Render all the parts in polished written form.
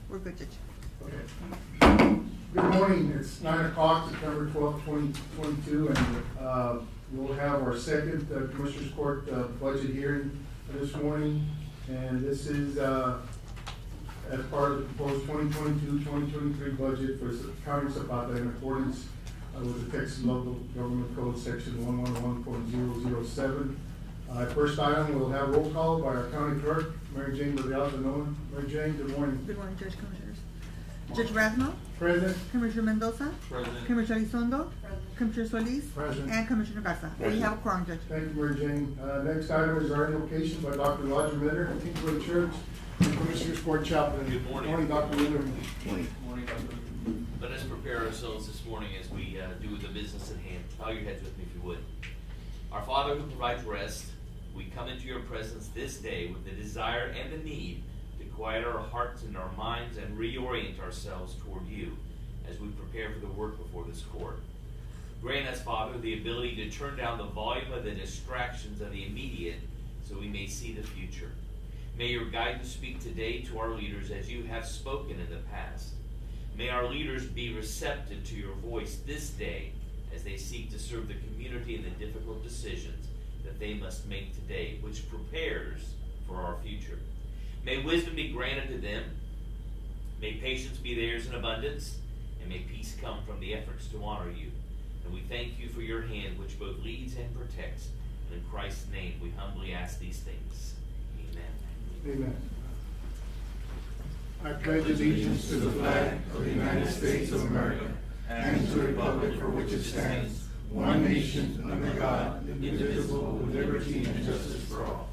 We're good, Judge. Okay. Good morning. It's 9 o'clock, September 12th, 2022, and we'll have our second Commissioners Court budget hearing this morning. And this is as part of the proposed 2022-2023 budget for Hearing-Zapata in accordance with the Texas Local Government Code Section 111.007. First item, we'll have roll call by our County Clerk, Mary Jane Villalba. Mary Jane, good morning. Good morning, Judge, Commissioners. Judge Rathmo? Present. Commissioner Mendoza? President. Commissioner Elizondo? Present. Commissioner Solis? Present. And Commissioner Garza. We have a quorum, Judge. Thank you, Mary Jane. Next item is our invocation by Dr. Roger Miller, Kingsway Church, and Commissioners Court Chaplain. Good morning. Morning, Dr. Miller. Morning, Dr. Let us prepare ourselves this morning as we do the business at hand. Bow your heads with me if you would. Our Father who provides rest, we come into your presence this day with the desire and the need to quiet our hearts and our minds and reorient ourselves toward you as we prepare for the work before this court. Grant us, Father, the ability to turn down the volume of the distractions of the immediate so we may see the future. May your guidance speak today to our leaders as you have spoken in the past. May our leaders be receptive to your voice this day as they seek to serve the community in the difficult decisions that they must make today, which prepares for our future. May wisdom be granted to them. May patience be theirs in abundance. And may peace come from the efforts to honor you. And we thank you for your hand which both leads and protects. And in Christ's name we humbly ask these things. Amen. Amen. I pledge allegiance to the flag of the United States of America and to the republic for which it stands, one nation, under God, indivisible, with liberty and justice for all.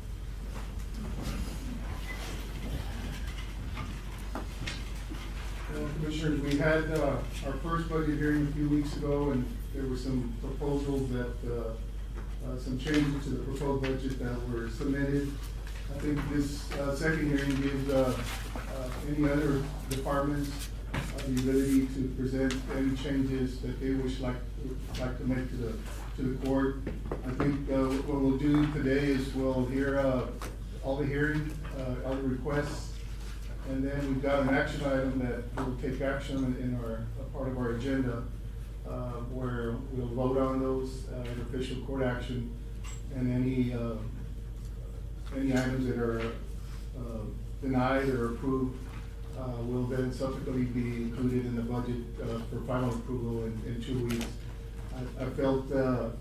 Commissioners, we had our first budget hearing a few weeks ago, and there were some proposals that, some changes to the proposed budget that were submitted. I think this second hearing gives any other departments the ability to present any changes that they wish like to make to the court. I think what we'll do today is we'll hear all the hearing, all the requests, and then we've got an action item that we'll take action in our part of our agenda, where we'll vote on those in official court action, and any items that are denied or approved will then subsequently be included in the budget for final approval in 2 weeks. I felt, I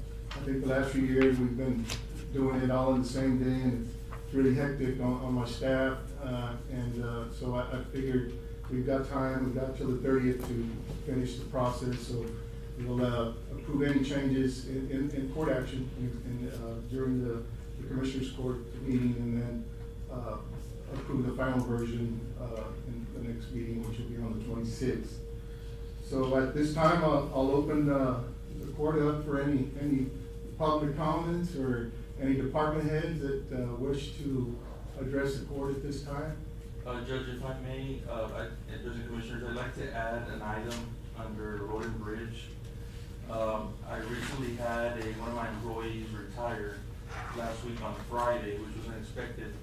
think the last few years we've been doing it all in the same day, and it's really hectic on my staff, so I figured we've got time, we've got till the 30th to finish the process, so we'll approve any changes in court action during the Commissioners Court meeting, and then approve the final version in the next meeting, which will be on the 26th. So at this time, I'll open the court up for any public comments or any department heads that wish to address the court at this time. Judge, if I may, Judge and Commissioners, I'd like to add an item under Road and Bridge. I recently had one of my employees retire last week on Friday, which was unexpected.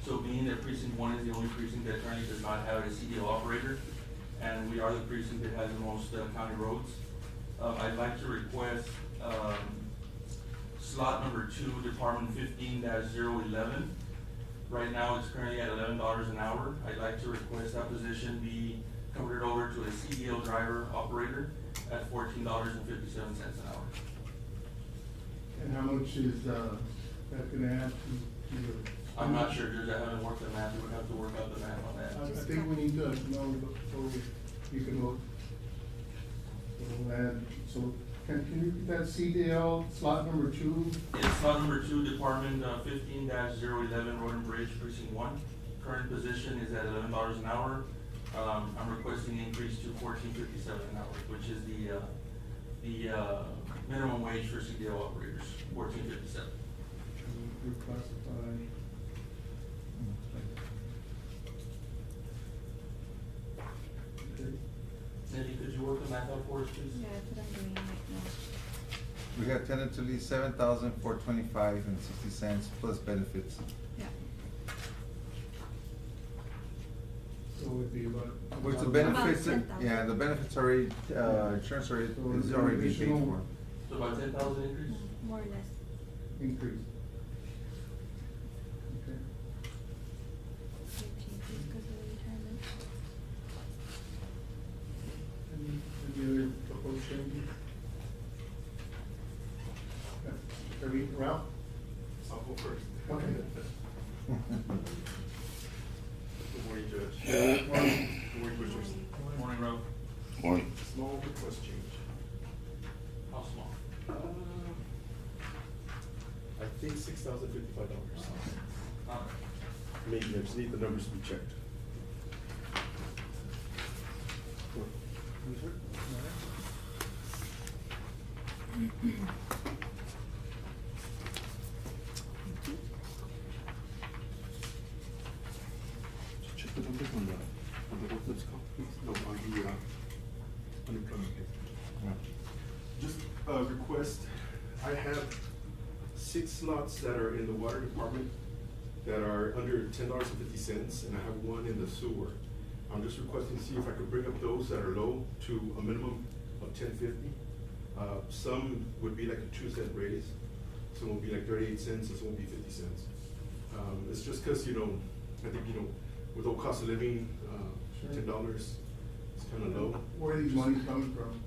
So being that precinct 1 is the only precinct that currently does not have a CDL operator, and we are the precinct that has the most county roads, I'd like to request slot number 2, Department 15-011. Right now it's currently at $11 an hour. I'd like to request that position be converted over to a CDL driver operator at $14.57 an hour. And how much is that going to add to the? I'm not sure, Judge. I haven't worked the math. We would have to work out the math on that. I think we need to know before you can look. So can you repeat that CDL slot number 2? It's slot number 2, Department 15-011, Road and Bridge, Precinct 1. Current position is at $11 an hour. I'm requesting an increase to $14.57 an hour, which is the minimum wage for CDL operators, $14.57. Reclassify. Okay. Cindy, could you work the math out for us, please? Yeah, that's what I'm doing right now. We have tentatively $7,425.60 plus benefits. Yeah. that'd be about. Which the About benefits, 10,000. yeah, the benefits already, insurance already, is already being paid for. So about 10,000 increase? More or less. Increase. Okay. Any other proposed changes? Okay. Ralph? I'll go first. Okay. Good morning, Judge. Good morning. Good morning, Commissioners. Morning, Rob. Morning. Small request change. How small? I think $6,055. Not Maybe I just need the numbers to be checked. Check the numbers on the workman's comp, please. No, on the unemployment pay. Just a request, I have 6 slots that are in the water department that are under $10.50, and I have 1 in the sewer. I'm just requesting to see if I could bring up those that are low to a minimum of $10.50. Some would be like a 2-cent raise, some will be like 38 cents, and some will be 50 cents. It's just cause, I think, with the cost of living, Sure. $10 is kinda low. Where are these monies coming from?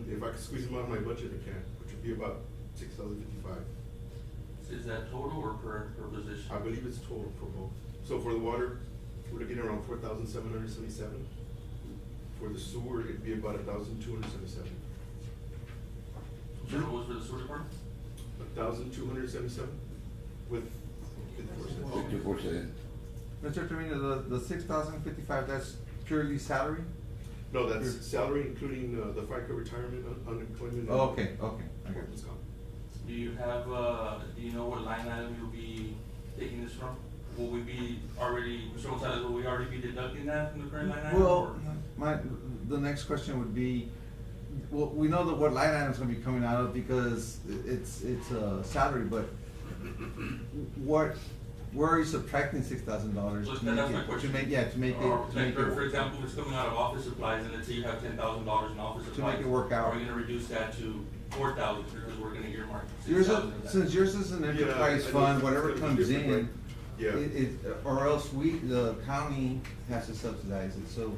If I could squeeze them out of my budget, I can, which would be about $6,055. Is that total or per position? I believe it's total for both. So for the water, we're looking at around 4,777. For the sewer, it'd be about 1,277. So what was for the sewer department? 1,277 with 54 cents. 54 cents. Mr. Trevino, the 6,055, that's purely salary? No, that's salary including the FICA retirement, unemployment. Oh, okay, I got Workman's it. comp. Do you have, do you know what line item you'll be taking this from? Will we be already, Mr. Gonzalez, will we already be deducting that from the current line item? Well, or- the next question would be, well, we know that what line item's gonna be coming out of because it's a salary, but where are you subtracting $6,000? So that's my question. To make it, Or, to like, make for it, example, if it's coming out of office supplies, and let's say you have $10,000 in office To supplies. make it work out. Are we gonna reduce that to 4,000 because we're gonna earmark yours, 6,000 of that? since yours is an enterprise I know fund, it's whatever gonna be comes different, in, right? Yeah. or else the county has to subsidize it, so,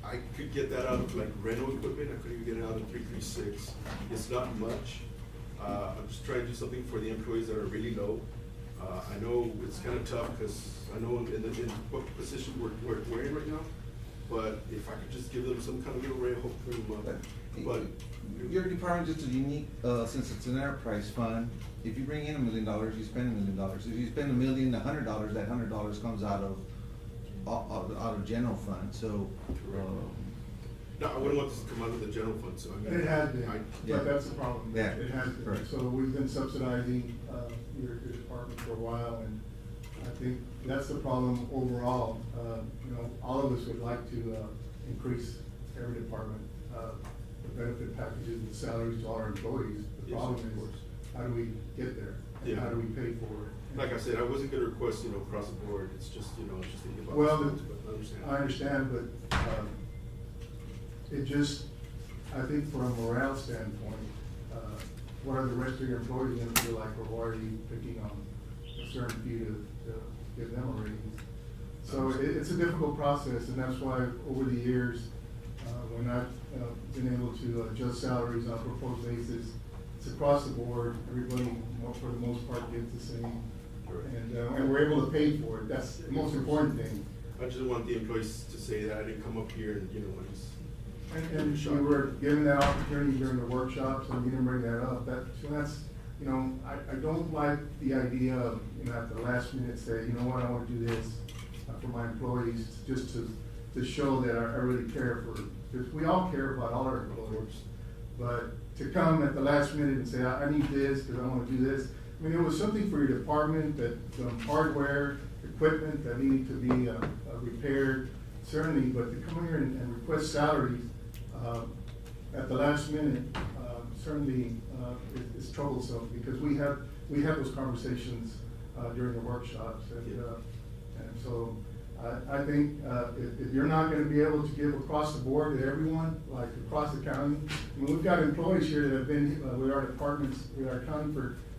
I could get that out of like rental equipment, I could even get it out of 336. It's not much. I'm just trying to do something for the employees that are really low. I know it's kind of tough because I know in what position we're in right now, but if I could just give them some kind of little rate, hopefully, but. your department is just a unique, since it's an enterprise fund, if you bring in $1 million, you spend $1 million. If you spend $100, that $100 comes out of general fund, so, No, I wouldn't want this to come out of the general fund, so I mean. It has been, Yeah. but that's the problem. Yeah. It has been. Right. So we've been subsidizing, your department for a while, and I think that's the problem overall. All of us would like to, increase every department, the benefit packages and salaries to all our employees. The Yes, problem of is, course. how do we get there? And Yeah. how do we pay for it? Like I said, I wasn't gonna request, across the board, it's just, just thinking about. Well, the students, but I understand. I understand, but, it just, I think from a morale standpoint, what are the rest of your employees gonna feel like, or why are you picking on a certain few to give them a raise? So it's a difficult process, and that's why over the years, when I've been able to adjust salaries on a proposed basis, it's across the board, everybody, for the most part, gets the same. And we're able to pay for it, that's the most important thing. I just want the employees to say that I didn't come up here and, I just. And you were given that opportunity during the workshops, and you didn't bring that up, that's, I don't like the idea of, at the last minute say, what, I wanna do this for my employees, just to show that I really care for, because we all care about all our employees. But to come at the last minute and say, I need this, because I wanna do this, it was something for your department, that some hardware, equipment that needed to be repaired, certainly, but to come here and request salaries at the last minute, certainly is troublesome, because we have those conversations during the workshops, and And so, I think, if you're not gonna be able to give across the board to everyone, like across the county, I mean, we've got employees here that have been with our departments, with our county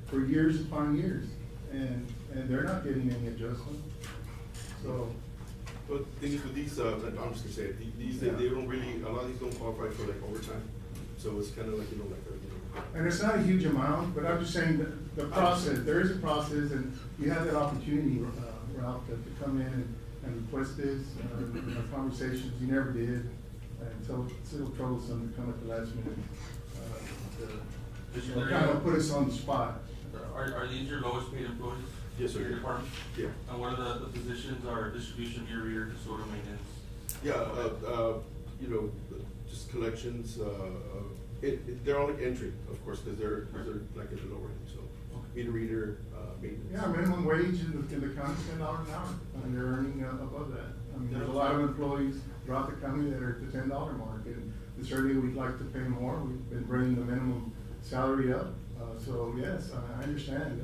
for years upon years, and they're not getting any adjustment, so. But the thing is with these, I'm just gonna say, it, these, they don't really, a lot of these don't qualify for like overtime. So it's kind of like, And it's not a huge amount, but I'm just saying that the process, there is a process, and you have that opportunity, Ralph, to come in and request this, conversations, you never did. And so it's a little troublesome to come at the last minute, kind of put us on the spot. Are these your lowest paid employees? Yes, sir. In your department? Yeah. And what are the positions are distribution, rear, custodial maintenance? Yeah, you know, just collections, they're all like entry, of course, because they're like at the lower end, so. Meter reader, maintenance. Yeah, minimum wage in the county is $10 an hour, and they're earning above that. I mean, there's a lot of employees throughout the county that are at the $10 mark, and certainly we'd like to pay more. We've been bringing the minimum salary up, so yes, I understand,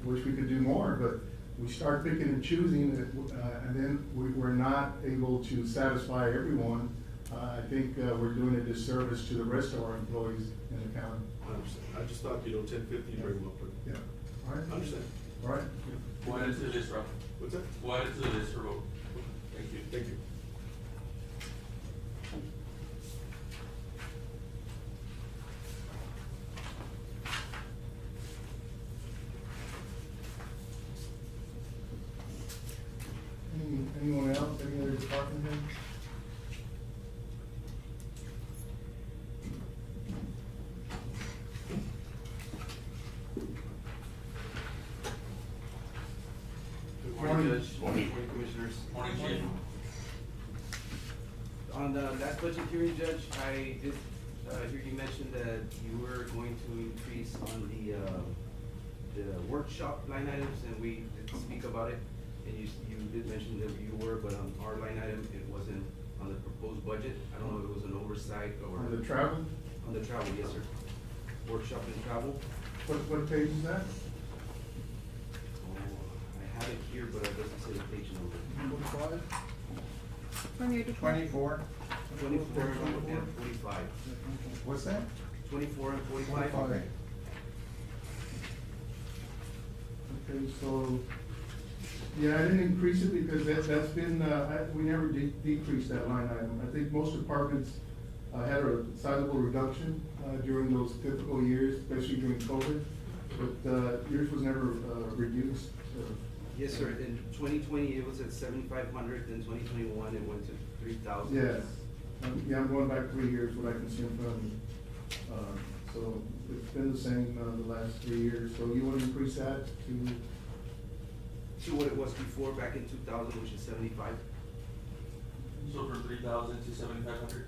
wish we could do more, but we start picking and choosing, and then we're not able to satisfy everyone. I think we're doing a disservice to the rest of our employees in the county. I understand. I just thought, 1050 very well put. Yeah, all right. I understand. All right. We'll add it to the list, Ralph. What's that? We'll add it to the list for vote. Thank you. Thank you. Anyone else, any other department head? Morning, Judge. Morning, Commissioners. Morning, Chief. On the last budget hearing, Judge, I did hear you mention that you were going to increase on the workshop line items, and we did speak about it. And you did mention that you were, but on our line item, it wasn't on the proposed budget. I don't know if it was an oversight or. On the travel? On the travel, yes, sir. Workshop and travel. What page is that? I have it here, but it doesn't say the page number. Number 5? 24. 24 and 45. What's that? 24 and 45. Okay. Okay, so, yeah, I didn't increase it because that's been, we never decreased that line item. I think most departments had a sizable reduction during those difficult years, especially during COVID, but yours was never reduced. Yes, sir. In 2020, it was at 7,500. In 2021, it went to 3,000. Yes. Yeah, I'm going back 3 years, what I can see in front of me. So it's been the same the last 3 years. So you want to increase that To what it was before, back in 2000, which is 75. So from 3,000 to 7,500?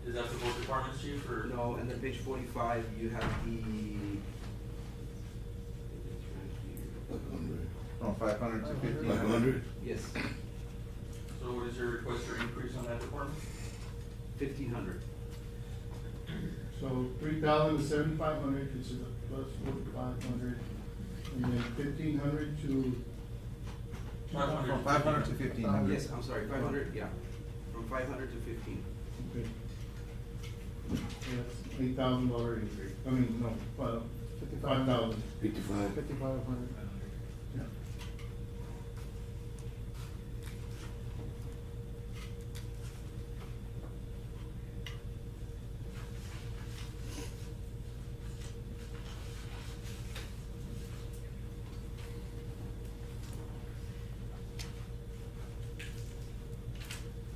Is that for both departments, Chief, or? No, and then page 45, you have the. From 500 to 1500. 500? Yes, So what is your request for increase on that department? 1,500. So 3,000 to 7,500, which is a plus 4,500, and then 1,500 to. 500. From 500 to 1500. Yes, I'm sorry, 500, yeah. From 500 to 15. Okay. That's $8,000 increase. I mean, no, 55,000. 55. 5,500. Yeah.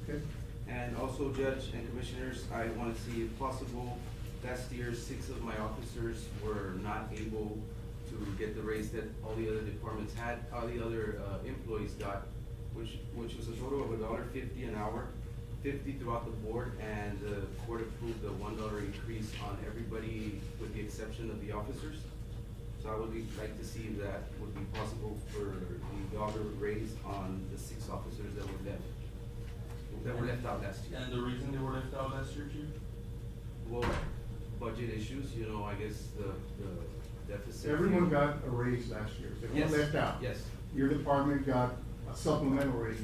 Okay. And also, Judge and Commissioners, I want to see if possible, last year, 6 of my officers were not able to get the raise that all the other departments had, all the other employees got, which was a total of $1.50 an hour, 50 throughout the board, and the court approved the $1 increase on everybody with the exception of the officers. So I would like to see if that would be possible for the dollar raise on the 6 officers that were left out last year. And the reason they were left out last year, Chief? Well, budget issues, I guess the deficit. Everyone got a raise last year. Everyone Yes, left out. yes. Your department got supplemental raise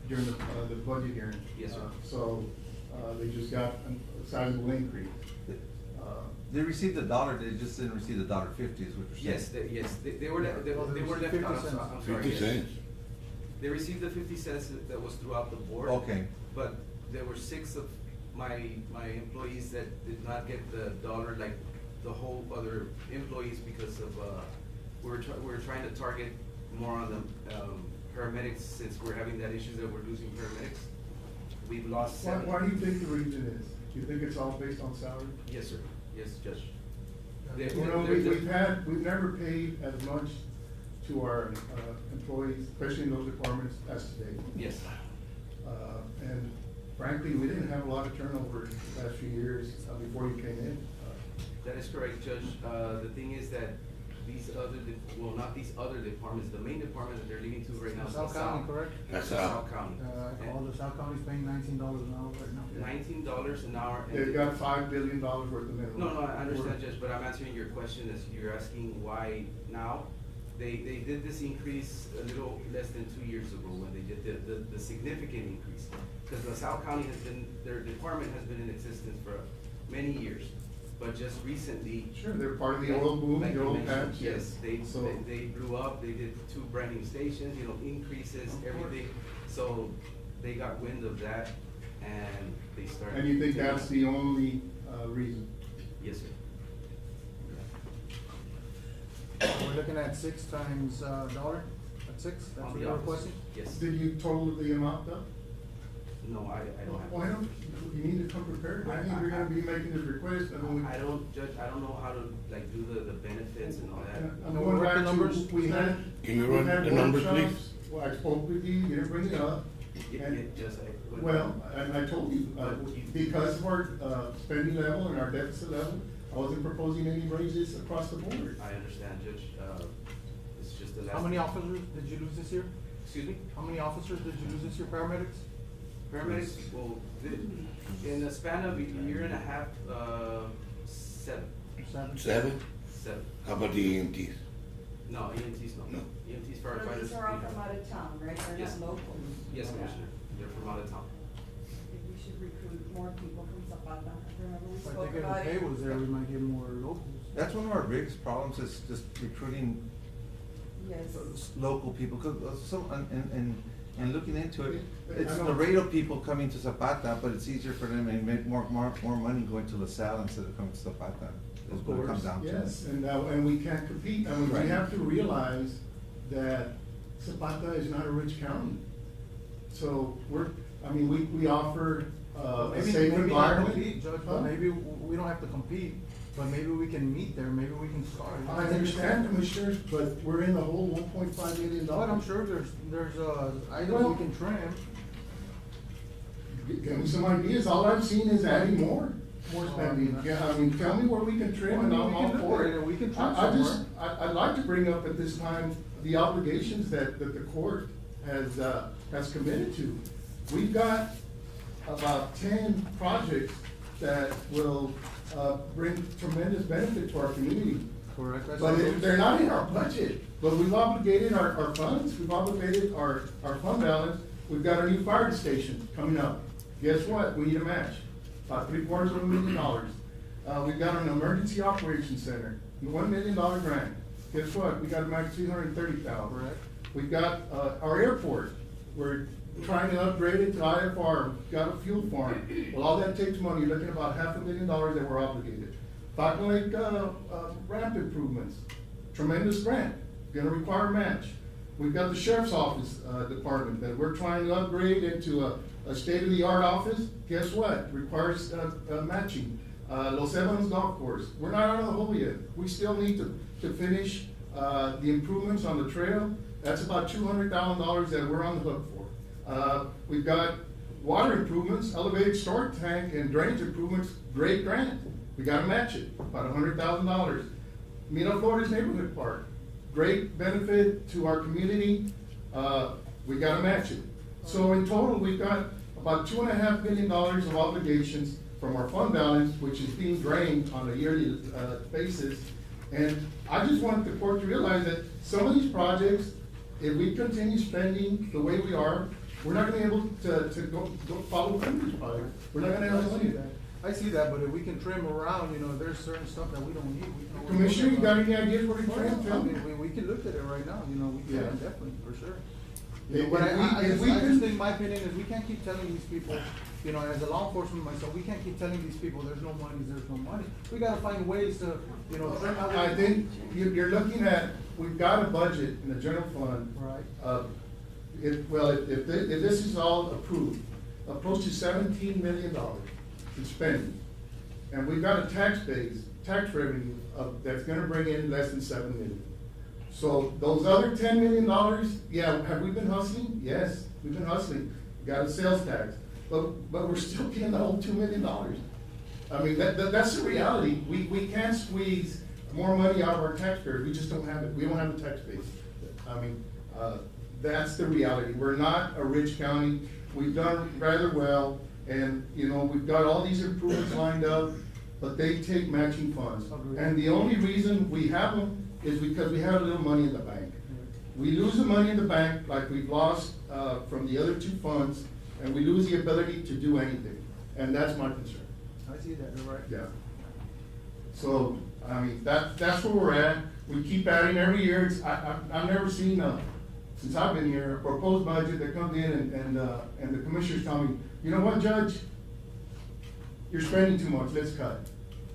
during the budget hearing. Yes, sir. So, they just got a sizable increase. They received $1, they just didn't receive $1.50 is what you're saying. Yes, they were left out, I'm sorry. 50 yes. cents. They received the 50 cents that was throughout the board. Okay. But there were 6 of my employees that did not get the dollar like the whole other employees because of, we're trying to target more on the, paramedics since we're having that issue that we're losing paramedics. We've lost 7. Why do you think the reason is? Do you think it's all based on salary? Yes, sir. Yes, Judge. You know, we've never paid as much to our, employees, especially in those departments, as today. Yes. And frankly, we didn't have a lot of turnover the last few years, before you came in. That is correct, Judge. The thing is that these other, not these other departments, the main department that they're leaving to right now is South County, correct? That's South County. All the South County's paying $19 an hour right now. $19 an hour. and They've got $5 billion worth of minimum. No, I understand, Judge, but I'm answering your question as you're asking why now. They did this increase a little less than 2 years ago when they did the significant increase. Because the South County has been, their department has been in existence for many years, but just recently. Sure, they're part of the oil boom, like the you oil mentioned, patch. Yes, So- they blew up, they did 2 brand new stations, increases, everything. So they got wind of that and they started. And you think that's the only, reason? Yes, sir. We're looking at 6 times, dollar, at 6, that's On what the you're office. requesting? Yes. Did you total the amount up? No, I don't have. Why don't, you need to come prepared, I think you're gonna be making this request, I mean, I don't, Judge, I don't know how to like do the benefits and all that. I'm Can we going run the back numbers? to, we had. Can you we run had the numbers, workshops. please? Well, I spoke with you didn't bring it up. And- Just, Well, I told you, because of our, spending level and our deficit level, I wasn't proposing any raises across the board. I understand, Judge, it's just the last. How many officers did you lose this year? Excuse me? How many officers did you lose this year, paramedics? Paramedics, well, in the span of a year and a half, 7. 7? 7? 7. How about the EMTs? No, EMTs, no. No. EMTs, But firefighters. these are all we have. from out of town, right? They're Yes. not local. Yes, Yeah. Commissioner, they're from out of town. Maybe we should recruit more people from Zapata. Remember we If I spoke think if about the it? pay was there, we might get more locals. That's one of our biggest problems is just recruiting Yes. local people, cause and looking into it, I it's don't- Laredo people coming to Zapata, but it's easier for them to make more money going to LaSalle instead of coming to Zapata. Is what it comes down to. Yes, and we can't compete, I mean, we Right. have to realize that Zapata is not a rich county. So we offer, a Maybe- safe maybe not environment. compete, Judge, Huh? but maybe we don't have to compete, but maybe we can meet there, maybe we can start. I understand, Commissioners, but we're in the whole $1.5 million. But I'm sure there's items Well- we can trim. Give me some ideas, all I've seen is adding more spending. Yeah, I mean, tell me where we can trim and Well, I'm we all can for look at it. it and we can trim I'd like to bring up at this time the obligations that the court has committed to. We've got about 10 projects that will, bring tremendous benefit to our community. Correct. That's But what- they're not in our budget, but we've obligated our funds, we've obligated our fund balance. We've got a new fire station coming up. Guess what? We need a match, about $750,000. We've got an emergency operations center, $1 million grant. Guess what? We got to match $330,000. Correct. We've got, our airport, we're trying to upgrade it to IFR, we've got a fuel farm. Well, all that takes money, you're looking at about $500,000 that we're obligated. Falcon Lake, ramp improvements, tremendous grant, gonna require a match. We've got the sheriff's office, department that we're trying to upgrade into a state-of-the-art office. Guess what? Requires, matching. Los Evans Golf Course, we're not out of the hole yet. We still need to finish, the improvements on the trail. That's about $200,000 that we're on the hook for. We've got water improvements, elevated storage tank and drainage improvements, great grant. We gotta match it, about $100,000. Miraflores Neighborhood Park, great benefit to our community, we gotta match it. So in total, we've got about $2.5 million of obligations from our fund balance, which is being drained on a yearly, basis. And I just want the court to realize that some of these projects if we continue spending the way we are, we're not gonna be able to go follow through this project. We're not gonna have the money. I see that, but if we can trim around, you know, there's certain stuff that we don't need. We can always Commissioner, you look got at- any ideas what you're trying to I tell me? mean, we can look at it right now, you know, we can, Yeah. definitely, for sure. If- You know, but if we- I if we just can- think, my opinion is, we can't keep telling these people, you know, as a law enforcement myself, we can't keep telling these people, there's no money. We gotta find ways to, you know, trim out. I think you're looking at, we've got a budget in the general fund. Right. If this is all approved, approach to $17 million in spending. And we've got a tax revenue that's gonna bring in less than $7 million. So those other $10 million, yeah, have we been hustling? Yes, we've been hustling. We got a sales tax, but we're still getting the whole $2 million. I mean, that's the reality. We can't squeeze more money out of our taxpayers. We just don't have it. We don't have the tax base. I mean, that's the reality. We're not a rich county. We've done rather well, and, you know, we've got all these improvements lined up, but they take matching funds. Agreed. And the only reason we have them is because we have a little money in the bank. We lose the money in the bank, like we've lost, from the other two funds, and we lose the ability to do anything. And that's my concern. I see that, you're right. Yeah. So, I mean, that's where we're at. We keep adding every year. I've never seen, since I've been here, a proposed budget that comes in and the commissioners tell me, you know what, Judge? You're spending too much, let's cut.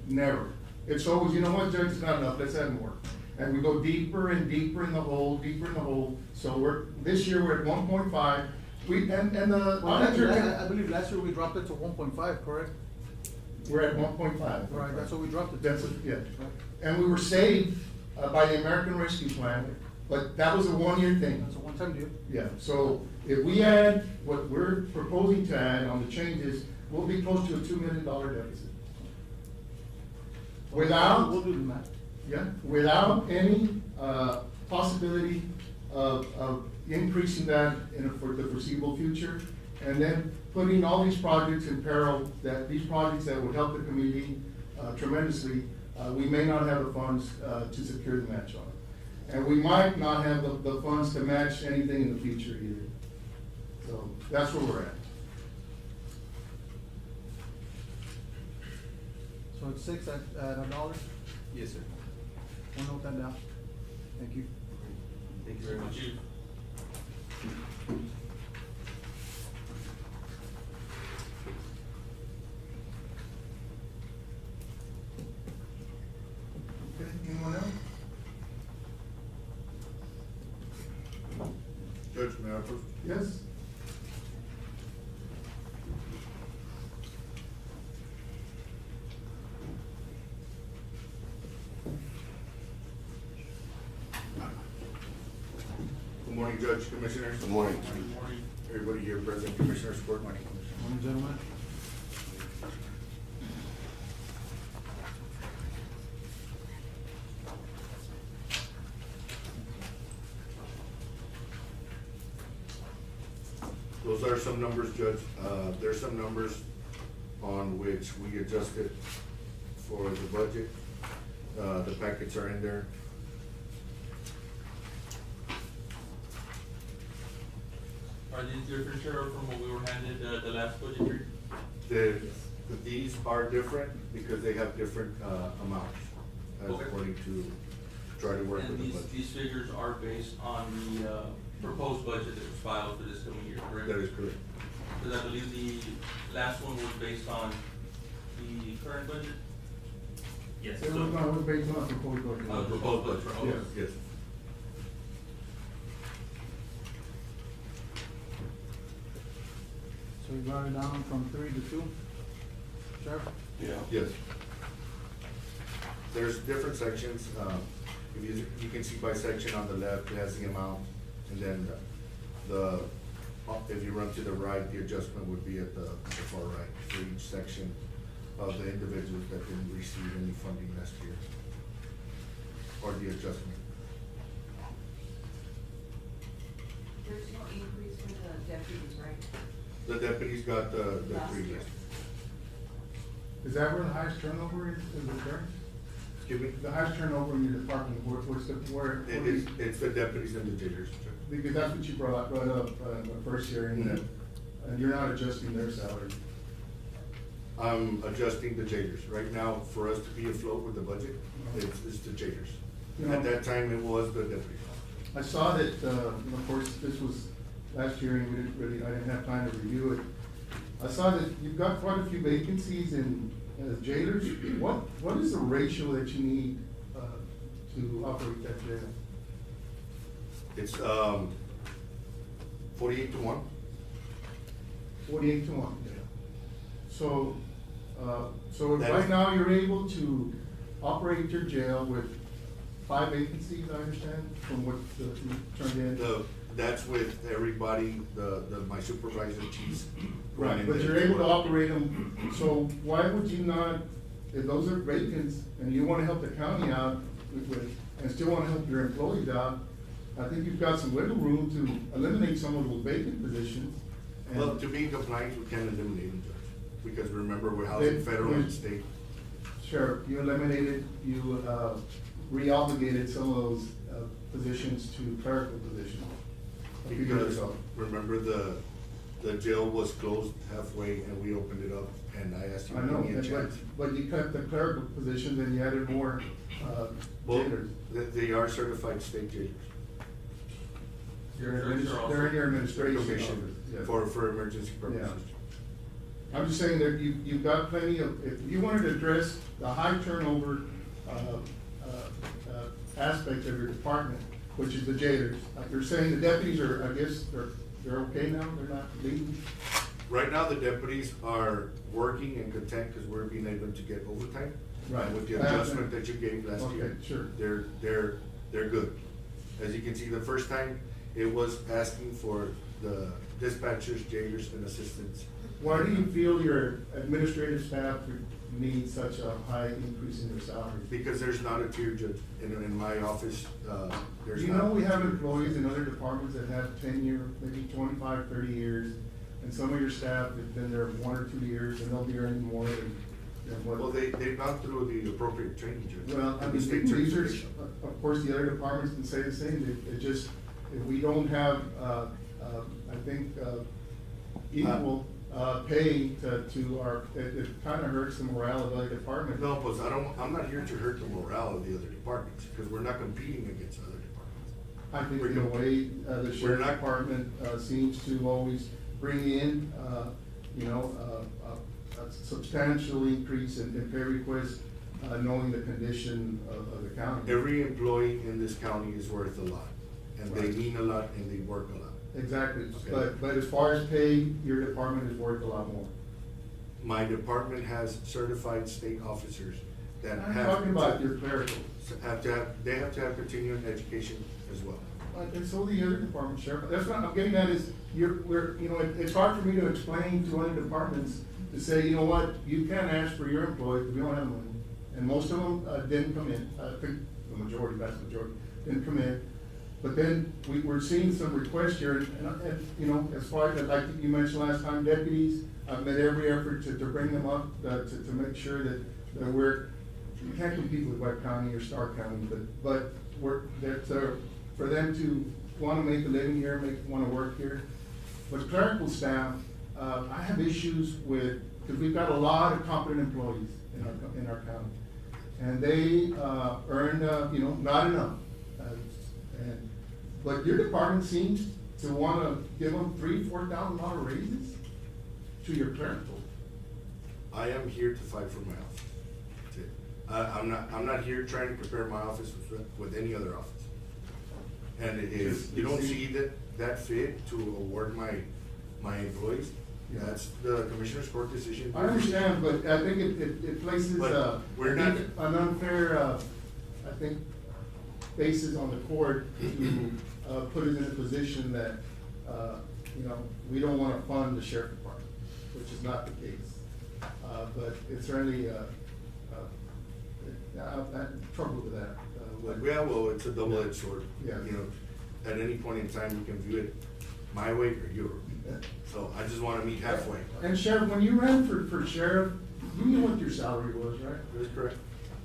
Never. It's always, you know what, Judge, it's not enough, let's add more. And we go deeper and deeper in the hole, deeper in the hole. So this year we're at 1.5. The Well, auditor, I believe last year we dropped it to 1.5, correct? we're at 1.5. Right, that's what we dropped it to. That's, yeah. Right. And we were saved by the American Rescue Plan, but that was a one-year thing. That's a one-time deal. Yeah, so if we add what we're proposing to add on the changes, we'll be close to a $2 million deficit. Without, We'll do the math. yeah, without any, possibility of increasing that for the foreseeable future. And then putting all these projects in peril, these projects that would help the community, tremendously, we may not have the funds, to secure the match on it. And we might not have the funds to match anything in the future either. So that's where we're at. So it's 6 at $1? Yes, sir. We'll note that down. Thank you. Thank you very much. Okay, anyone else? Judge, may I first? Yes? Good morning, Judge, Commissioners. Good morning. Everybody here present, Commissioners Court, Michael. Morning, gentlemen. Those are some numbers, Judge. There's some numbers on which we adjusted for the budget. The packets are in there. Are these different, Sheriff, from what we were handed, the last budget year? These are different because they have different, amounts, as Okay. according to, try to work with And the these budget. figures are based on the, proposed budget that was filed for this coming year, correct? That is correct. Because I believe the last one was based on the current budget? Yes. It was not based on proposed budget. Proposed budget, okay. Yes. Yes. So we brought it down from 3 to 2. Sheriff? Yes. There's different sections, if you can see by section on the left, it has the amount, and then if you run to the right, the adjustment would be at the far right, for each section of the individuals that didn't receive any funding last year, or the adjustment. There's no increase for the deputies, right? The deputies got the Last previous. year. Is that where the highest turnover is the sheriff? Excuse me? The highest turnover in your department, where? It's the deputies and the jailers. Because that's what you brought up, the first hearing, that, and you're not adjusting their salary. I'm adjusting the jailers. Right now, for us to be afloat with the budget, it's the jailers. You know- At that time, it was the deputies. I saw that, of course, this was last hearing, I didn't have time to review it. I saw that you've got quite a few vacancies in jailers. What is the ratio that you need, to operate that jail? It's, 48 to 1. 48 to 1. Yeah. So, so That right is- now you're able to operate your jail with 5 vacancies, I understand, from what you turned in? That's with everybody, my supervisor, chiefs. Right, running but the you're able to department. operate them, so why would you not, if those are vacants, and you wanna help the county out and still wanna help your employees out, I think you've got some wiggle room to eliminate some of those vacant positions. and- Well, to be in compliance, we can't eliminate them, Judge, because remember, we're housing They- federal and state. Sheriff, you eliminated, you, re-obligated some of those, positions to clerical positions. a few years Because, ago. remember, the jail was closed halfway and we opened it up, and I asked you I to know, give me a chance. but you cut the clerical positions and you added more, Well, jailers. they are certified state jailers. They're in your administration Commission, office, yeah. for emergency purposes. I'm just saying that you've got plenty of, if you wanted to address the high turnover, aspect of your department, which is the jailers, like you're saying the deputies are, I guess, they're okay now, they're not leaving? Right now, the deputies are working and content because we're being able to get overtime. Right. And with the adjustment that you gave last Okay, year. sure. They're good. As you can see, the first time, it was asking for the dispatchers, jailers, and assistants. Why do you feel your administrative staff needs such a high increase in their salaries? Because there's not a tier, Judge, in my office, there's You not. know, we have employees in other departments that have tenure, maybe 25, 30 years, and some of your staff have been there 1 or 2 years, and they'll be earning more than what. Well, they've gone through the appropriate training, Judge. Well, I and the mean, state these are, certification. of course, the other departments can say the same, it just, if we don't have, I think, equal, pay to our, it kinda hurts the morale of other departments. No, but I'm not here to hurt the morale of the other departments, because we're not competing against other departments. I think We're in a com- way, the we're sheriff not- department, seems to always bring in, you know, a substantial increase in pay requests, knowing the condition of the county. Every employee in this county is worth a lot, and they Right. mean a lot, and they work a lot. Exactly, Okay. but as far as pay, your department is worth a lot more. My department has certified state officers that I'm have. talking about your clerical. They have to have continuing education as well. And so the other departments, Sheriff, that's what I'm getting at is, you know, it's hard for me to explain to other departments to say, you know what, you can't ask for your employees, we don't have money. And most of them, didn't come in, I think the majority, vast majority, didn't come in. But then we're seeing some requests here, and, you know, as far as, like you mentioned last time, deputies, I've made every effort to bring them up, to make sure that we can't compete with Webb County or Starr County, but for them to wanna make a living here, wanna work here. But clerical staff, I have issues with, cause we've got a lot of competent employees in our county. And they, earn, you know, not enough. But your department seems to wanna give them $3,000-4,000 raises to your clerical. I am here to fight for my office. That's it. I'm not here trying to compare my office with any other office. And if you don't see that fit to award my employees, Yeah. that's the commissioner's court decision. I understand, but I think it places, But we're I think an unfair, I think, basis on the court to, put it in a position that, you know, we don't wanna fund the sheriff department, which is not the case. But it's certainly, I'm trouble with that. Yeah, well, it's a double-edged sword. Yeah. You know, at any point in time, you can view it my way or your way. So I just wanna meet halfway. And Sheriff, when you ran for sheriff, you knew what your salary was, right? That's correct.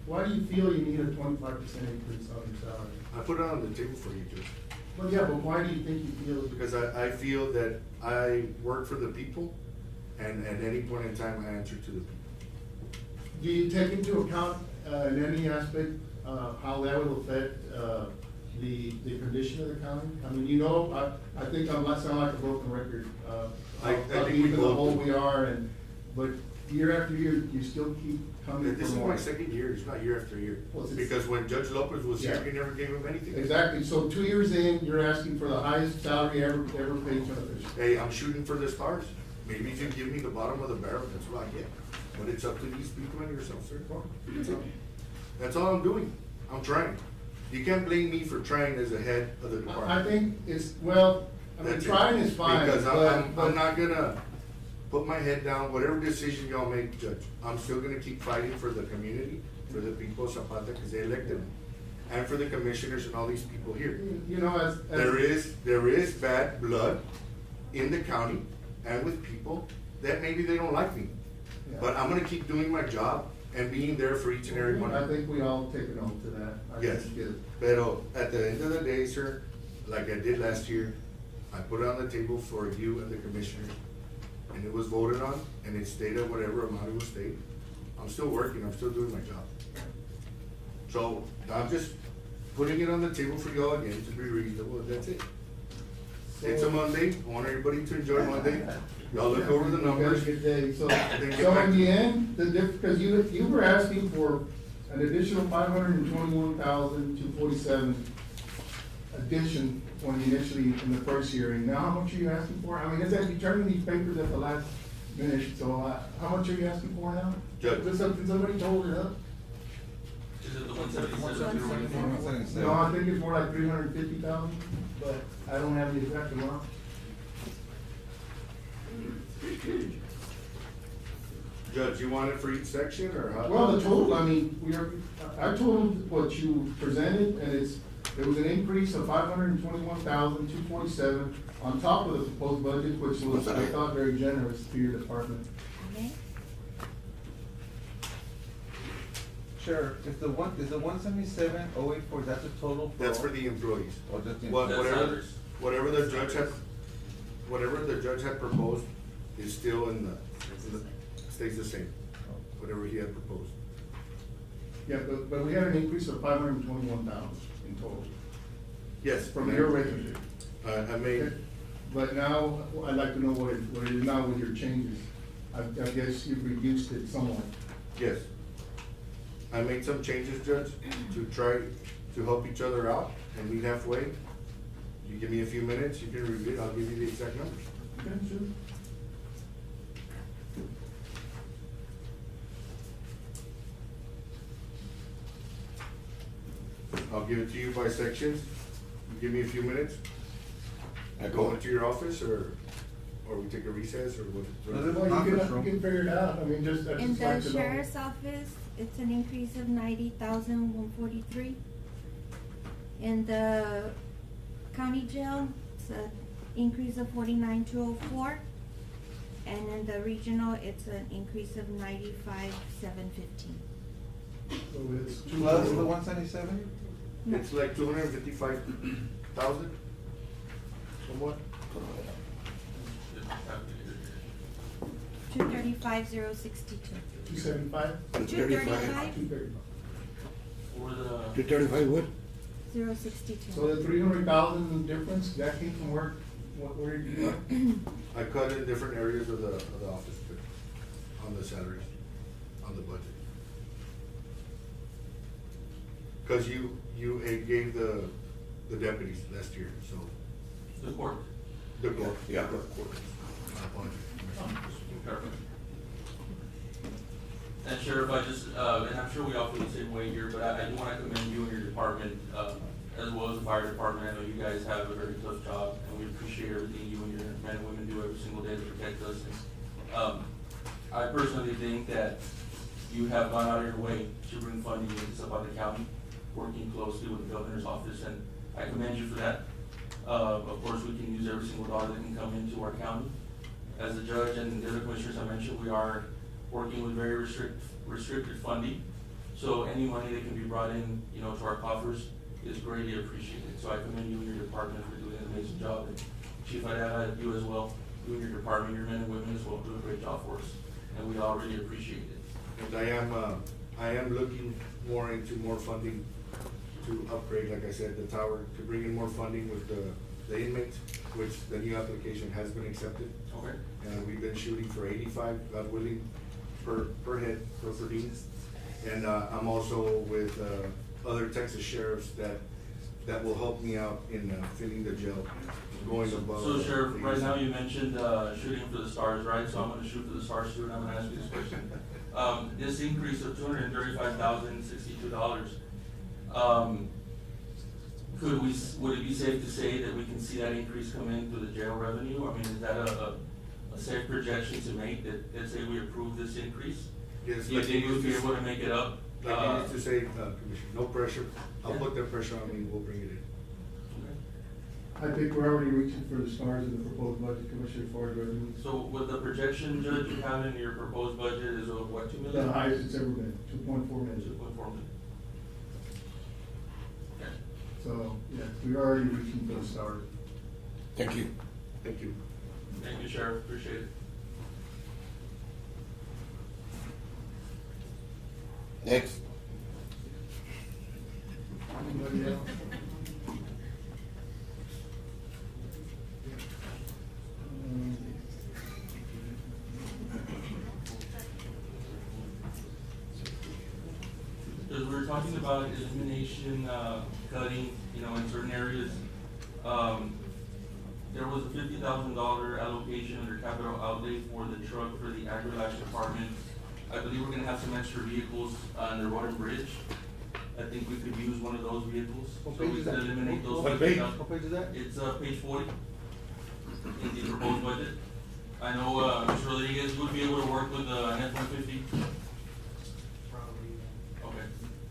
why do you feel you need a 25% increase on your salary? I put it on the table for you, Judge. Well, yeah, but why do you think you feel? Because I feel that I work for the people, and at any point in time, I answer to the people. Do you take into account, in any aspect, how that will affect, the condition of the county? I mean, you know, I think I might sound like a broken record, I how think deep we in the both hole do. we are, but year after year, you still keep coming for This is more. my second year, it's not year after year. Well, it's- Because when Judge Lopez was here, Yeah. we never gave him anything. Exactly, so 2 years in, you're asking for the highest salary ever paid to an official. Hey, I'm shooting for the stars. Maybe you can give me the bottom of the barrel, that's what I get. But it's up to these people and yourself, sir. That's all I'm doing. I'm trying. You can't blame me for trying as a head of the department. I think it's, well, I mean, That's it. trying is fine, Because I'm but not gonna put my head down, whatever decision y'all make, Judge. I'm still gonna keep fighting for the community, for the people of Zapata, because they elected me. And for the commissioners and all these people here. you know, as. There is bad blood in the county and with people that maybe they don't like me. Yeah. But I'm gonna keep doing my job and being there for each and every one. I think we all take an oath to that. I Yes, think it is. but at the end of the day, sir, like I did last year, I put it on the table for you and the commissioners, and it was voted on, and it stayed at whatever amount it was stayed. I'm still working, I'm still doing my job. So, I'm just putting it on the table for y'all again to be reasonable, and that's it. It's a Monday, I want everybody to enjoy Monday, y'all look over the numbers. You got a good day. So, Then get so back in to- the end, because you were asking for an additional 521,247 addition when you initially, in the first hearing. Now, how much are you asking for? I mean, it's like you turned in these papers at the last minute, so how much are you asking for now? Judge. Did somebody told it up? Is it the 177? No, I think it's more like 350,000, but I don't have the exact amount. Judge, you want it for each section, or how? Well, the total, I mean, I totaled what you presented, and it was an increase of 521,247 on top of the proposed budget, which was, I thought, very generous to your department. Okay. Sheriff, is the 177,084, that's a total for? That's for the employees. Oh, just the What- employees. That's Whatever others. whatever the judge had proposed is still stays the same, whatever he had proposed. Yeah, but we had an increase of 521,000 in total. Yes. From your regular. I made, But now, I'd like to know what it is now with your changes. I guess you've reduced it somewhat. yes. I made some changes, Judge, to try to help each other out and meet halfway. You give me a few minutes, you can review it, I'll give you the exact numbers. Okay, sure. I'll give it to you by sections. You give me a few minutes. I go into your office, or we take a recess, or what? No, there's Well, you Conference room. can figure it out, I mean, just, I'd In just like the to know. sheriff's office, it's an increase of 90,143. In the county jail, it's an increase of 49,204. And in the regional, it's an increase of 95,715. So it's two Plus the total. 177? It's like 255,000, somewhat. 235,062. 275? 235, 235. For the. 235 what? 062. So the 300,000 difference, that came from where did you go? I cut in different areas of the office, but on the salaries, on the budget. Cause you gave the deputies last year, so. The court. The court. Yeah. My apologies. Perfect. And Sheriff, I just, and I'm sure we all feel the same way here, but I do wanna commend you and your department, as well as the fire department. I know you guys have a very tough job, and we appreciate everything you and your men and women do every single day to protect us. And, I personally think that you have gone out of your way to bring funding into Zapata County, working closely with the governor's office, and I commend you for that. Of course, we can use every single dollar that can come into our county. As the judge and the other commissioners I mentioned, we are working with very restricted funding. So any money that can be brought in, you know, to our coffers is greatly appreciated. So I commend you and your department for doing an amazing job. And Chief Ayala, you as well, you and your department, your men and women as well, do a great job for us. And we all really appreciate it. And I am looking more into more funding to upgrade, like I said, the tower, to bring in more funding with the inmates, which the new application has been accepted. Okay? And we've been shooting for 85, God willing, per head, per diem. And, I'm also with, other Texas sheriffs that will help me out in, filling the jail, going above. So Sheriff, right now you mentioned, shooting for the stars, right? So I'm gonna shoot for the stars too, and I'm gonna ask you this question. This increase of $235,062, would it be safe to say that we can see that increase come in through the jail revenue? I mean, is that a safe projection to make, that, let's say we approve this increase? Yes, Do you think we'll be able to make it up? like you used to say, Commissioner, no pressure. I'll put the pressure on me, we'll bring it in. Okay. I think we're already reaching for the stars in the proposed budget, Commissioner, for revenue. So with the projection, Judge, you have in your proposed budget is of what, 2 million? The highest it's ever been, 2.4 million. 2.4 million. Okay. So, yes, we're already reaching for the stars. Thank you. Thank you. Thank you, Sheriff, appreciate it. Next. Anybody else? Because we were talking about elimination, cutting, you know, in certain areas. There was a $50,000 allocation under capital outlay for the truck for the agri-life department. I believe we're gonna have some extra vehicles on the road and bridge. I think we could use one of those vehicles, so What we page is could that? eliminate those. What page? What page is that? It's, page 40 in the proposed budget. I know, Mr. Rodriguez would be able to work with, an F-150. Okay,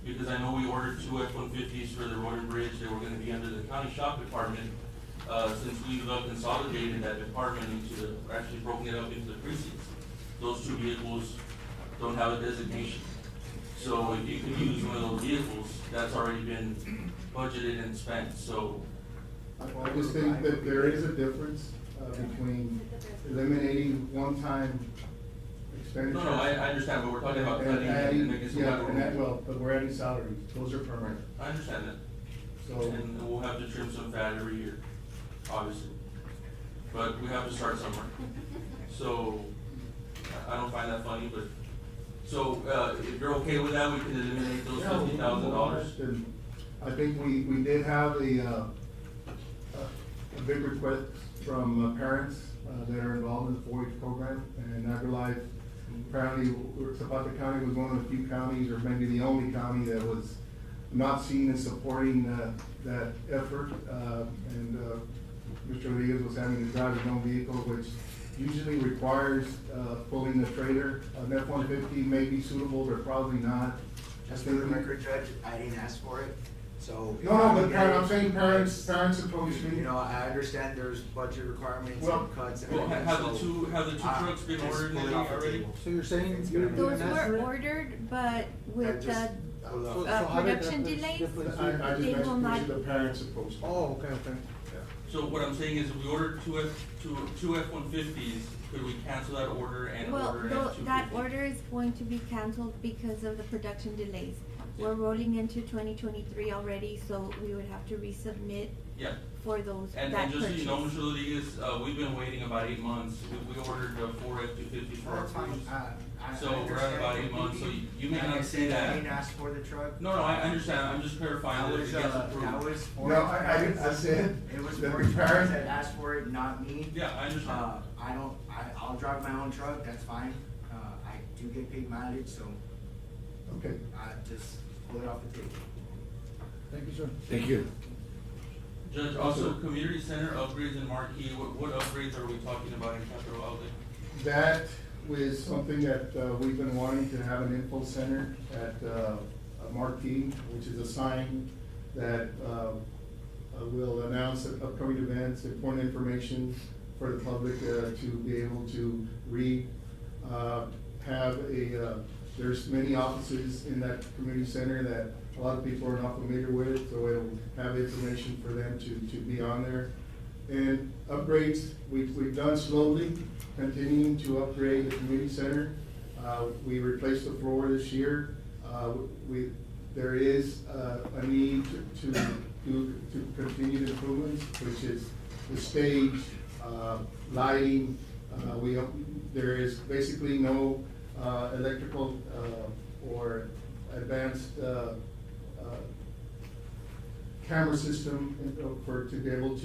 because I know we ordered 2 F-150s for the road and bridge, they were gonna be under the county shop department. Since we've consolidated that department actually broken it up into the precincts, those 2 vehicles don't have a designation. So if you could use one of those vehicles, that's already been budgeted and spent, so. I just think that there is a difference, between eliminating one-time expenditures. No, I understand, but we're talking about and cutting and adding, making some. yeah, and that, well, but we're adding salaries, those are permanent, I understand that. so. And we'll have to trim some fat every year, obviously. But we have to start somewhere. So, I don't find that funny, but, so, if you're okay with that, we can eliminate those $50,000. And I think we did have a big request from parents that are involved in the 4-H program, and AgriLife, apparently, Zapata County was one of the few counties, or maybe the only county that was not seen as supporting that effort, and Mr. Rodriguez was having to drive his own vehicle, which usually requires pulling the trailer. An F-150 may be suitable, but probably not. Just for the record, Judge, I didn't ask for it, so. No, but I'm saying parents supposed to. You know, I understand there's budget requirements Well, and cuts and Well, everything, have the so, two trucks been just ordered pull it off the already? table. So you're saying It's you gonna be- Those didn't ask for were it? ordered, but with just- the pull it off. So how did production that- delays, I they just will mentioned not. the parents supposed to. Oh, okay, okay. So what I'm saying is, if we ordered two F-150s, could we cancel that order and Well, order an F-250? that order is going to be canceled because of the production delays. We're rolling into 2023 already, so we would have to resubmit Yeah, for those, and that just so you know, purchase. Mr. Rodriguez, we've been waiting about 8 months. We ordered 4 F-250s for our That's fine. crews. I So we're at understand about the 8 months, so BP. you may Like I not said, see that. I didn't ask for the truck. No, I understand, I'm just clarifying that it gets That approved. was for. No, I said It was that for the you parents- that asked for it, not me. Yeah, I understand. I'll drive my own truck, that's fine. I do get paid mileage, so Okay. I just pull it off the table. Thank you, sir. Thank you. Judge, also, community center upgrades and marquee, what upgrades are we talking about in capital outlay? That was something that we've been wanting to have an info center at Marquee, which is a sign that will announce upcoming events, important information for the public to be able to read. Have a There's many offices in that community center that a lot of people are not familiar with, so it'll have information for them to be on there. And upgrades, we've done slowly, continuing to upgrade the community center. We replaced the floor this year. There is a need to continue the improvements, which is the stage, lighting. There is basically no electrical or advanced camera system to be able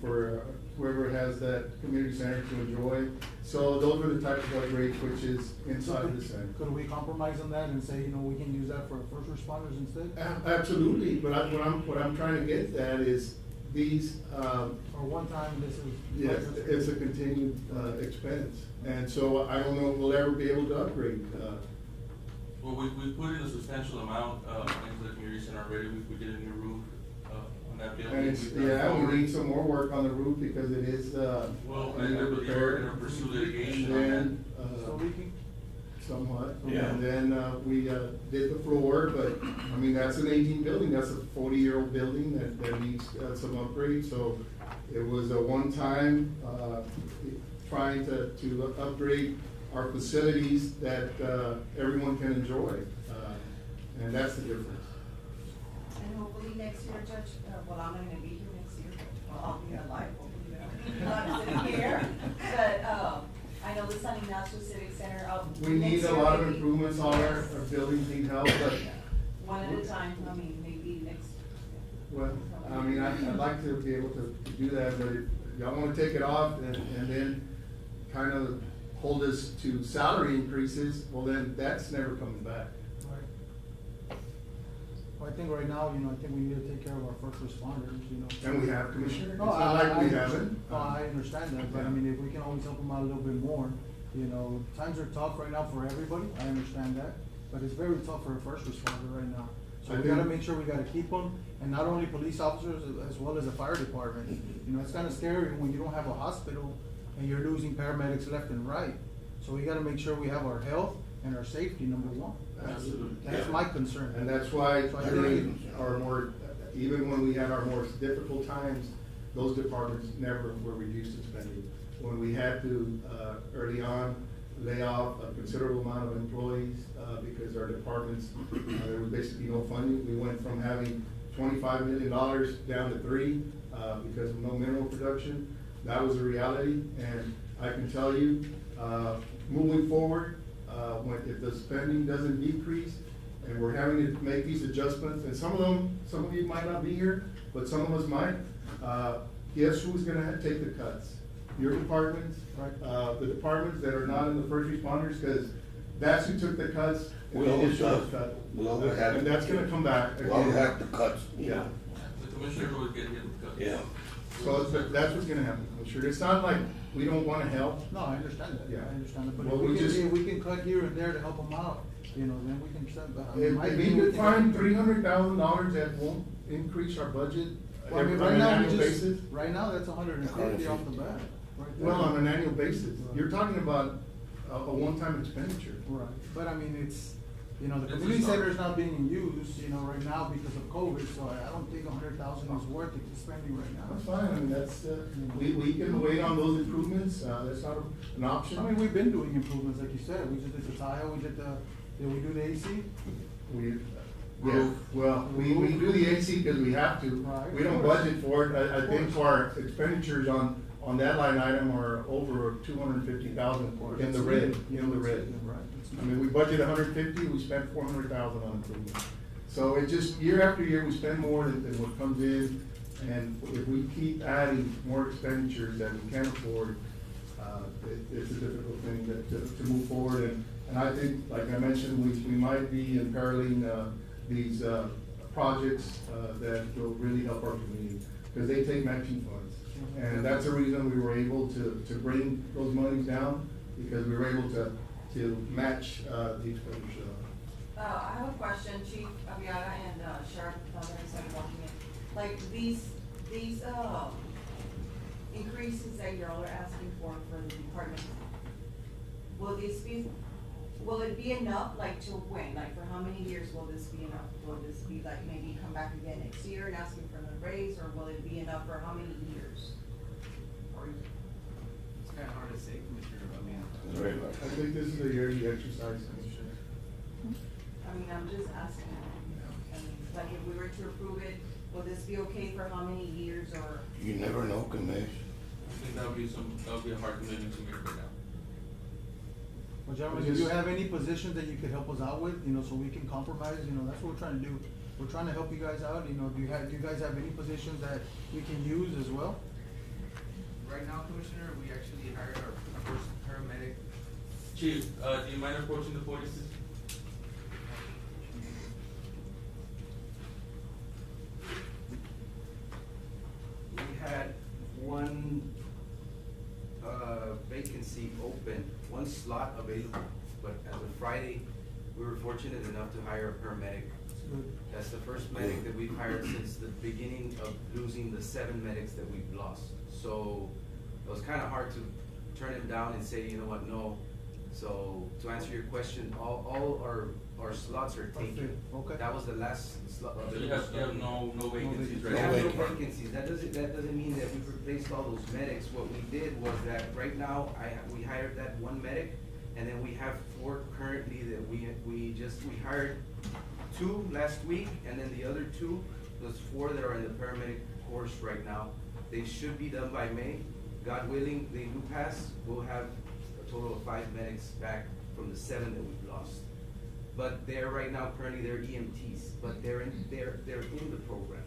for whoever has that community center to enjoy. So those are the type of upgrades which is inside of the center. Could we compromise on that and say, we can use that for first responders instead? Absolutely, but what I'm trying to get at is these, Or one time, this is. yes, it's a continued expense. And so I don't know if we'll ever be able to upgrade. Well, we put in a substantial amount, into the community center already. We did a new roof, on that building. And it's, We've done yeah, forward. we need some more work on the roof because it is, Well, I need believe we're repair. gonna pursue litigation And on then, So leaking? somewhat. Yeah. And then, we, did the floor, but, I mean, that's an 18 building, that's a 40-year-old building that needs, some upgrades, so it was a one-time, trying to upgrade our facilities that, everyone can enjoy, and that's the difference. And hopefully next year, Judge, well, I'm not gonna be here next year, well, I'll be alive, hopefully, not sitting here. But, I know the San Ignacio Civic Center, We need next a year lot of maybe- improvements, all our buildings need help, but, One at a time, I mean, maybe next. well, I mean, I'd like to be able to do that, but if y'all wanna take it off and then kind of hold us to salary increases, well, then that's never coming back. Right. Well, I think right now, I think we need to take care of our first responders, And we have, Commissioner, it's No, not like we I- haven't. No, I understand that, but I Yeah. mean, if we can always help them out a little bit more, times are tough right now for everybody, I understand that, but it's very tough for a first responder right now. So I we gotta think- make sure we gotta keep them, and not only police officers, as well as the fire department. It's kinda scary when you don't have a hospital and you're losing paramedics left and right. So we gotta make sure we have our health and our safety, number one. Absolutely. That's my concern. And that's why So I during think- our even when we had our more difficult times, those departments never were reduced in spending. When we had to, early on, lay off a considerable amount of employees, because our departments, there was basically no funding. We went from having $25 million down to $3 million, because of no mineral production. That was a reality, and I can tell you, moving forward, if the spending doesn't decrease, and we're having to make these adjustments, and some of you might not be here, but some of us might, guess who's gonna take the cuts? Your departments, the departments that are not in the first responders, because that's who took the cuts. And We they always took have. the cut. We always have. And that's gonna come back We always again. have the cuts, Yeah. The commissioner would get hit with cuts. Yeah. So that's what's gonna happen, Commissioner. It's not like we don't wanna help. No, I understand that, Yeah. I understand that, but Well, if we can cut here and there to help them out, then we can set that. If we could find $300,000 that won't increase our budget Well, I mean, on right an now, annual basis. right now, that's 150 off the bat, right there. Well, on an annual basis, you're talking about a one-time expenditure. Right, but I mean, the It's a community start. center is not being used, right now because of COVID, so I don't think 100,000 is worth it spending right now. That's fine, I mean, that's, we can wait on those improvements, that's not an option. I mean, we've been doing improvements, like you said, we just did the tile, did we do the AC? We, yeah, well, we do the AC because we have to. Right. We don't budget for it. I think our expenditures on that line item are over 250,000 in the red, Right. I mean, we budget 150, we spent 400,000 on improvement. So it just, year after year, we spend more than what comes in, and if we keep adding more expenditures that we can't afford, it's a difficult thing to move forward. And I think, like I mentioned, we might be imperiling, these, projects, that will really help our community, because they take matching funds. And that's the reason we were able to bring those monies down, because we were able to match, the expenditure. I have a question, Chief Aviaga and Sheriff Alvarez, walking in. Like these increases that you're all asking for the department, will these be will it be enough, like to when, like for how many years will this be enough? Will this be like maybe come back again next year and asking for the raise, or will it be enough for how many years? Or It's kinda hard to say, Commissioner, I mean. I think this is a yearly exercise, Commissioner. I mean, I'm just asking, I mean, like if we were to approve it, will this be okay for how many years, or? You never know, Commissioner. I think that would be a hard commitment to make right now. Well, gentlemen, do you have any positions that you could help us out with, you know, so we can compromise, you know, that's what we're trying to do. We're trying to help you guys out, you know, do you guys have any positions that we can use as well? Right now, Commissioner, we actually hired our first paramedic. Chief, do you mind approaching the podium? We had one, vacancy open, one slot available, but as of Friday, we were fortunate enough to hire a paramedic. That's the first medic that we've hired since the beginning of losing the 7 medics that we've lost. So it was kinda hard to turn him down and say, you know what, no. So to answer your question, all our slots are taken. Okay. That was the last slot. So you have no vacancies We right have now? no vacancies. That doesn't mean that we've replaced all those medics. What we did was that right now, we hired that one medic, and then we have 4 currently that we hired 2 last week, and then the other 2, those 4 that are in the paramedic course right now. They should be done by May. God willing, they do pass, we'll have a total of 5 medics back from the 7 that we've lost. But they're right now, currently they're EMTs, but they're in the program.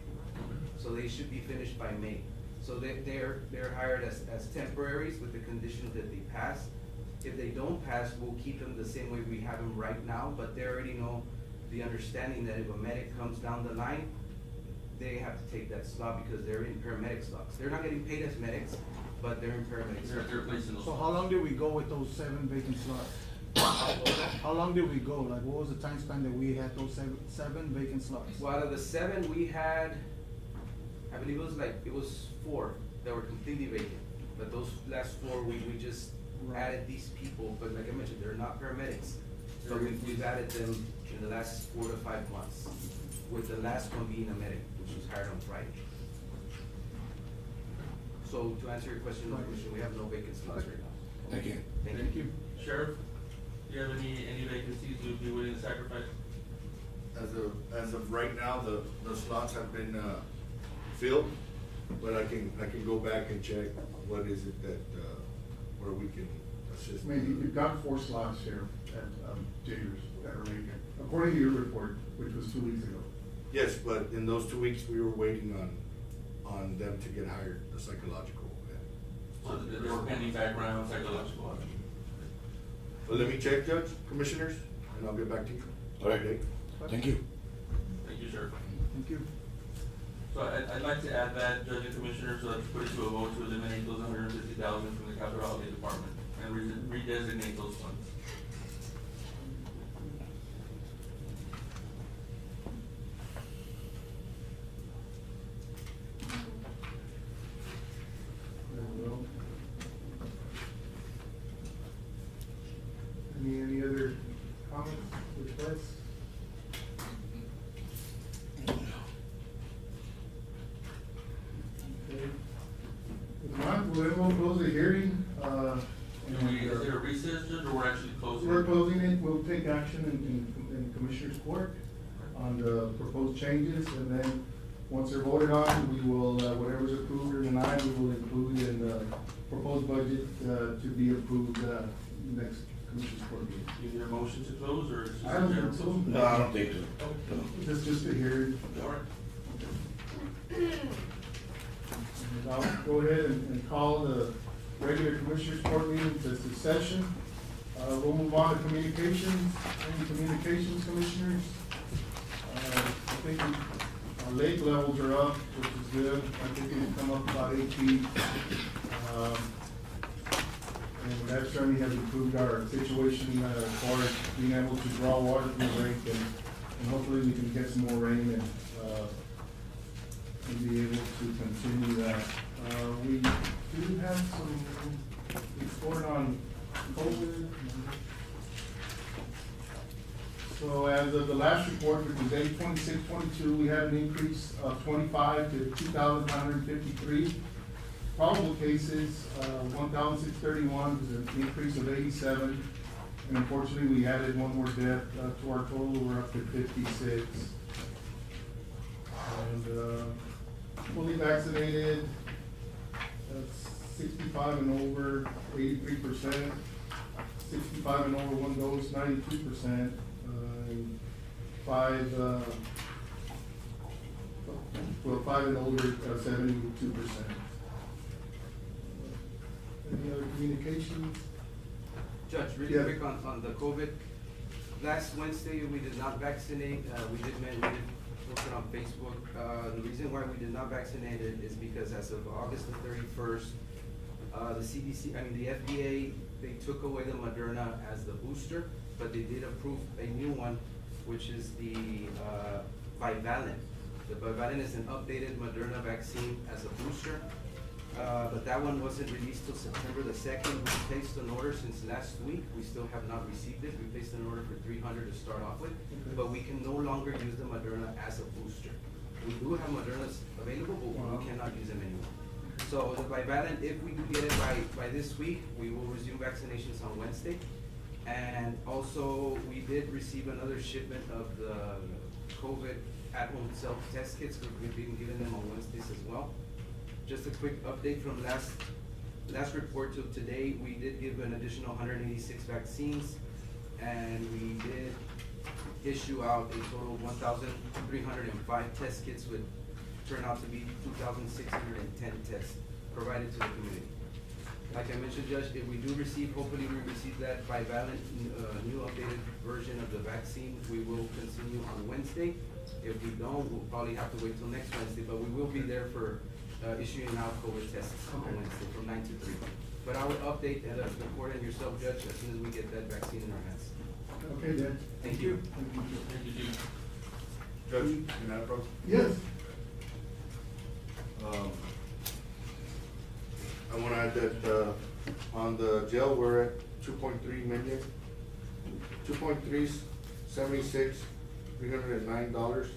So they should be finished by May. So they're hired as temporaries with the conditions that they pass. If they don't pass, we'll keep them the same way we have them right now, but they already know the understanding that if a medic comes down the line, they have to take that slot because they're in paramedic slots. They're not getting paid as medics, but they're in paramedic slots. They're placing those. So how long did we go with those 7 vacant slots? How long did we go? Like, what was the time span that we had those seven vacant slots? Well, out of the 7, we had, I believe it was 4 that were completely vacant. But those last 4, we just added these people, but like I mentioned, they're not paramedics. So we've added them in the last 4 to 5 months, with the last one being a medic, which was hired on Friday. So to answer your question, no, Commissioner, we have no vacant slots right now. Thank you. Thank you. Sheriff, do you have any vacancies you'd be willing to sacrifice? As of right now, the slots have been, filled, but I can go back and check what is it that, where we can assist. Maybe you've got 4 slots here at, jailers that are vacant, according to your report, which was 2 weeks ago. Yes, but in those 2 weeks, we were waiting on them to get hired, the psychological. So they were pending background, psychological. Well, let me check, Judge, Commissioners, and I'll get back to you. All right. Okay? Thank you. Thank you, Sheriff. Thank you. So I'd like to add that, Judge and Commissioners, so let's put it to a vote to eliminate those $150,000 from the capital outlay department and redesignate those funds. Any other comments, requests? Okay. If not, we'll close the hearing, Is there a recess, Judge, or we're actually closing? We're closing it, we'll take action in Commissioner's Court on the proposed changes, and then, once they're voted on, we will, whatever's approved or denied, we will include in the proposed budget, to be approved, next Commissioner's Court meeting. Is there a motion to close, or is this I don't a general think so. close? No, I don't think so. No. This is just a hearing. All right. I'll go ahead and call the regular Commissioners Court meeting to session. We'll move on to communications. Any communications, Commissioners? I think our lake levels are up, which is good. I think we've come up about 8 feet. And that certainly has improved our situation as far as being able to draw water from the lake, and hopefully we can get some more rain and be able to continue that. We do have some report on COVID. So as of the last report, which was 8/26/22, we had an increase of 25 to 2,953. Probable cases, 1,631, was an increase of 87. And unfortunately, we added one more death to our total, we're up to 56. And fully vaccinated, 65 and over, 83%. 65 and over, one dose, 92%. And five and older, 72%. Any other communications? Judge, really Yeah. quick on the COVID. Last Wednesday, we did not vaccinate, we did post it on Facebook. The reason why we did not vaccinate it is because as of August the 31st, the CDC, the FDA, they took away the Moderna as the booster, but they did approve a new one, which is the bivalent. The bivalent is an updated Moderna vaccine as a booster. But that one wasn't released till September the 2nd. We placed an order since last week. We still have not received it. We placed an order for 300 to start off with, but we can no longer use the Moderna as a booster. We do have Modernas available, but we cannot use them anymore. So the bivalent, if we do get it by this week, we will resume vaccinations on Wednesday. And also, we did receive another shipment of the COVID at-home self-test kits, because we've been giving them on Wednesdays as well. Just a quick update from last report to today, we did give an additional 186 vaccines, and we did issue out a total of 1,305 test kits, which turned out to be 2,610 tests provided to the community. Like I mentioned, Judge, if we do receive, hopefully we receive that bivalent, new updated version of the vaccine, we will continue on Wednesday. If we don't, we'll probably have to wait till next Wednesday, but we will be there for issuing out COVID tests on Wednesday from 9 to 3. But I will update the court and yourself, Judge, as soon as we get that vaccine in our hands. Okay, then. Thank you. Thank you, Chief. Judge, can I approach? Yes. I wanna add that, on the jail, we're at 2.3 million, 2.376,309.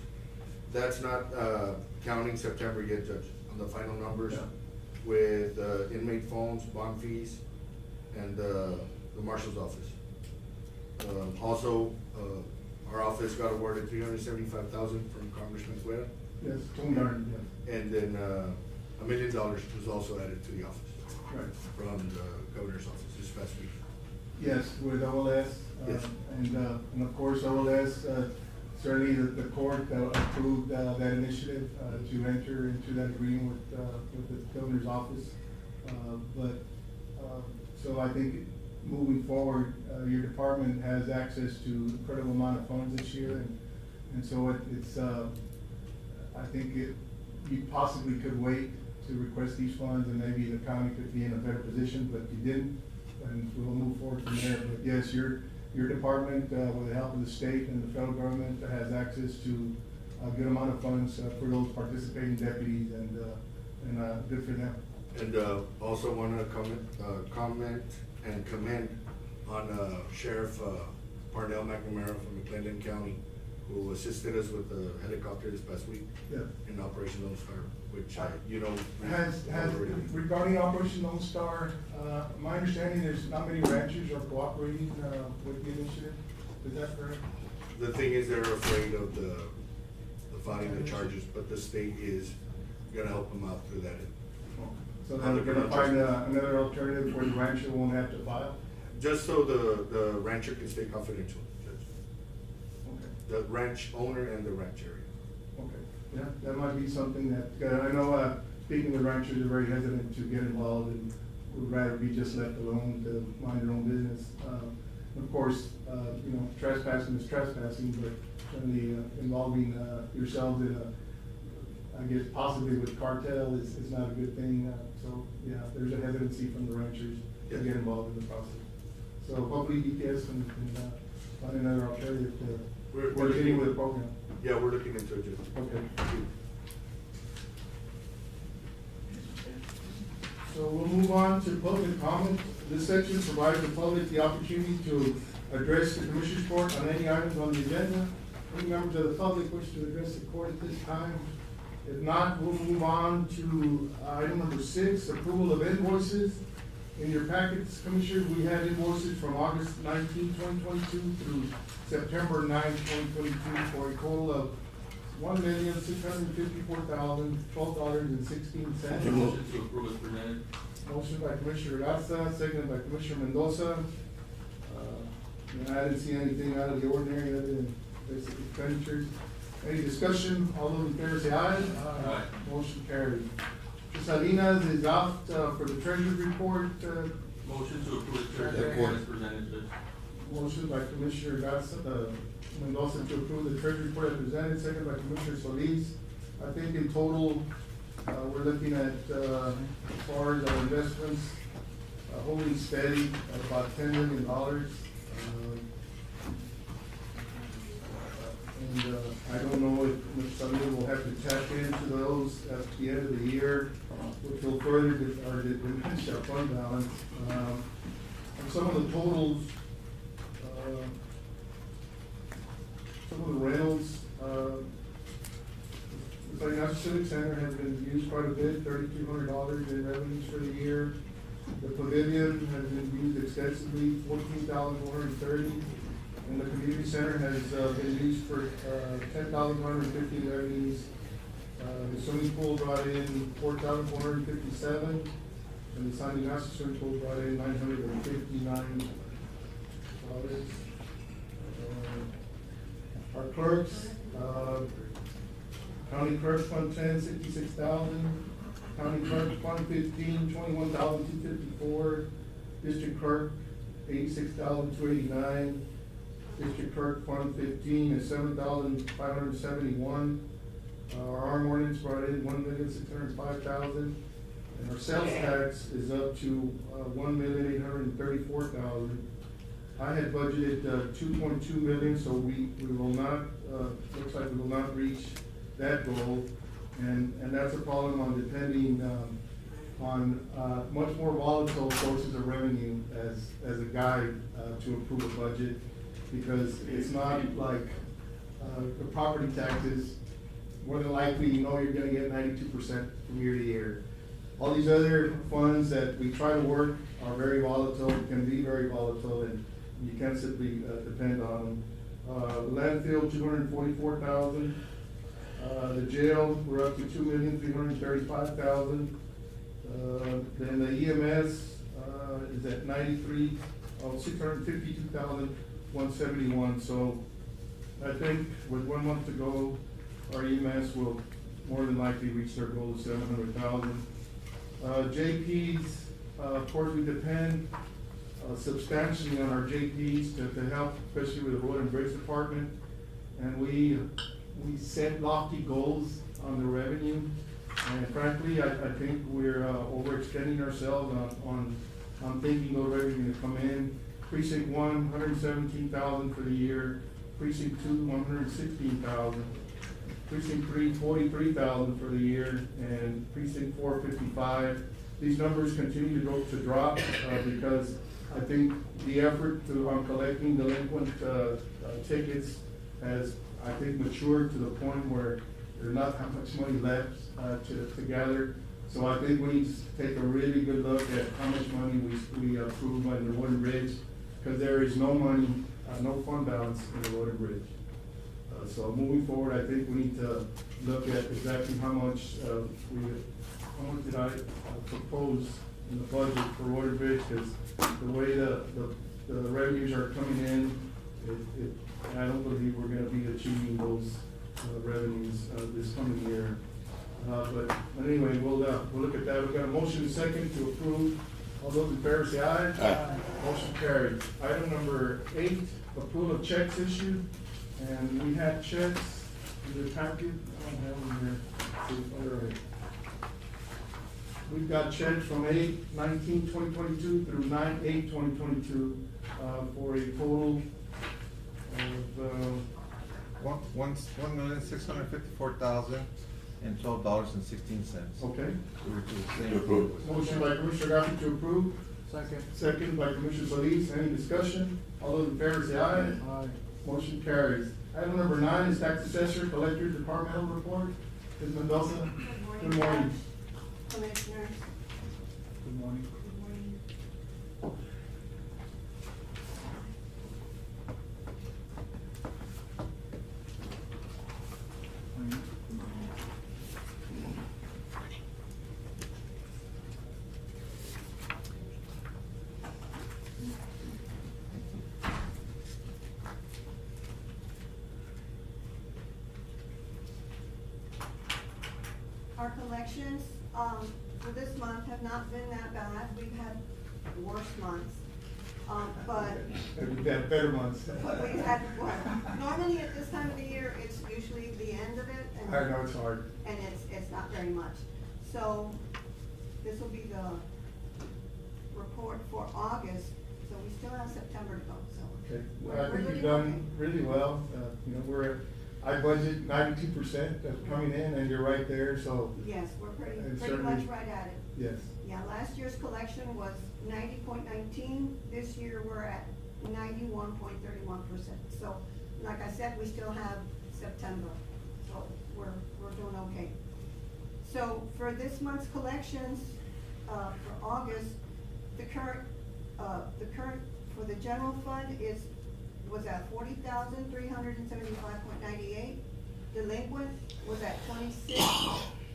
That's not, counting September yet, Judge, on the final numbers. Yeah. With, inmate phones, bond fees, and, the marshal's office. Also, our office got awarded 375,000 from Congressman Cuera. Yes, 200, yes. And then, $1 million was also added to the office Right. from the governor's office this past week. Yes, with OLS. Yes. And of course, OLS, certainly the court approved that initiative to enter into that agreement with the governor's office. So I think moving forward, your department has access to incredible amount of funds this year, and so it's, I think you possibly could wait to request these funds, and maybe the county could be in a better position, but you didn't, and we'll move forward from there. But yes, your department, with the help of the state and the federal government, has access to a good amount of funds for those participating deputies, and good for them. And, also wanna comment and commend on, Sheriff, Parnell McNamara from McClellan County, who assisted us with the helicopter this past week. Yeah. In Operation Lone Star, which, Has, regarding Operation Lone Star, my understanding, there's not many ranchers are cooperating, with the initiative, is that correct? The thing is, they're afraid of the filing the charges, but the state is gonna help them out through that. So they're gonna find another alternative where the rancher won't have to file? Just so the rancher can stay confidential, Judge. Okay. The ranch owner and the ranch area. Okay, yeah, that might be something that, I know, speaking with ranchers, they're very hesitant to get involved and would rather be just left alone to mind their own business. Of course, trespassing is trespassing, but certainly involving yourselves in I guess possibly with cartel is not a good thing. So, yeah, there's a hesitancy from the ranchers to get involved in the process. So hopefully DPS can find another alternative to continue with the program. Yeah, we're looking into it, Judge. Okay. So So we'll move on to public comment. This section provides the public the opportunity to address the commissioners court on any items on the agenda. Any members of the public wish to address the court at this time? If not, we'll move on to item number 6, approval of invoices. In your packets, commissioners, we had invoices from August 19, 2022 through September 9, 2022 for a total of $1,654,012.16. Motion to approve as presented. Motion by Commissioner Garza, seconded by Commissioner Mendoza. I didn't see anything out of the ordinary other than basic expenditures. Any discussion? All those in favor say aye. Aye. Motion carried. Mr. Salinas is out for the treasurer's report. Motion to approve the treasurer's report as presented, Judge. Motion by Commissioner Garza, Mendoza to approve the treasury report as presented, second by Commissioner Solis. I think in total, we're looking at, as far as our investments, holding steady at about $10 million. I don't know if Mr. Salinas will have to tap into those at the end of the year, which will further diminish our fund balance. And some of the totals, some of the rentals, the Financial Civic Center has been used quite a bit, $3,200 in revenues for the year. The pavilion has been used extensively, $14,430. And the community center has been used for $10,150 in revenues. The swimming pool brought in $4,457, and the San Ignacio swimming pool brought in $959. Our clerks, county clerk fund 10, $66,000. County clerk fund 15, $21,254. District clerk, $86,289. District clerk fund 15 is $7,571. Our arm ordinance brought in $1,605,000, and our sales tax is up to $1,834,000. I had budgeted $2.2 million, so we will not, looks like we will not reach that goal, and that's a problem on depending on much more volatile sources of revenue as a guide to approve a budget, because it's not like the property taxes. More than likely, you know you're gonna get 92% from year to year. All these other funds that we try to work are very volatile, can be very volatile, and you can't simply depend on them. The landfill, $244,000. The jail, we're up to $2,335,000. Then the EMS is at $652,171. So I think with 1 month to go, our EMS will more than likely reach their goal of $700,000. JPs, of course, we depend substantially on our JPs to help, especially with the Road and Bridge Department. And we set lofty goals on the revenue. And frankly, I think we're overextending ourselves on thinking those revenue to come in. Precinct 1, $117,000 for the year. Precinct 2, $116,000. Precinct 3, $43,000 for the year, and precinct 4, $55,000. These numbers continue to drop because I think the effort on collecting delinquent tickets has, I think, matured to the point where there's not that much money left to gather. So I think we need to take a really good look at how much money we approve on the Road and Bridge, because there is no money, no fund balance in the Road and Bridge. So moving forward, I think we need to look at exactly how much did I propose in the budget for Road and Bridge, because the way the revenues are coming in, I don't believe we're gonna be achieving those revenues this coming year. But anyway, we'll look at that. We've got a motion and second to approve. All those in favor say aye. Aye. Motion carried. Item number 8, approval of checks issued. And we had checks in the packet. I don't have them here. All right. We've got checks from 8/19/2022 through 9/8/2022 for a total of $1,654,000. and $12.16. Okay. Which is the same. Motion by Commissioner Garcia to approve, Second. second by Commissioner Solis. Any discussion? All those in favor say aye. Aye. Motion carries. Item number 9 is tax assessor collector departmental report. Ms. Mendoza. Good morning. Commissioners. Good morning. Good morning. Our collections, for this month have not been that bad. We've had worse months. But We've had better months. we've had, well, normally at this time of the year, it's usually the end of it. And I know it's hard. and it's not very much. So this will be the report for August, so we still have September to go, so. Okay, well, I we're think you've doing done really well. You know, we're at, I budget 92% of coming in, and you're right there, so, okay. Yes, we're pretty And much certainly- right at it. yes. Yeah, last year's collection was 90.19, this year we're at 91.31%. So, like I said, we still have September, so we're doing okay. So for this month's collections, for August, the current, for the general fund was at 40,375.98. Delinquent was at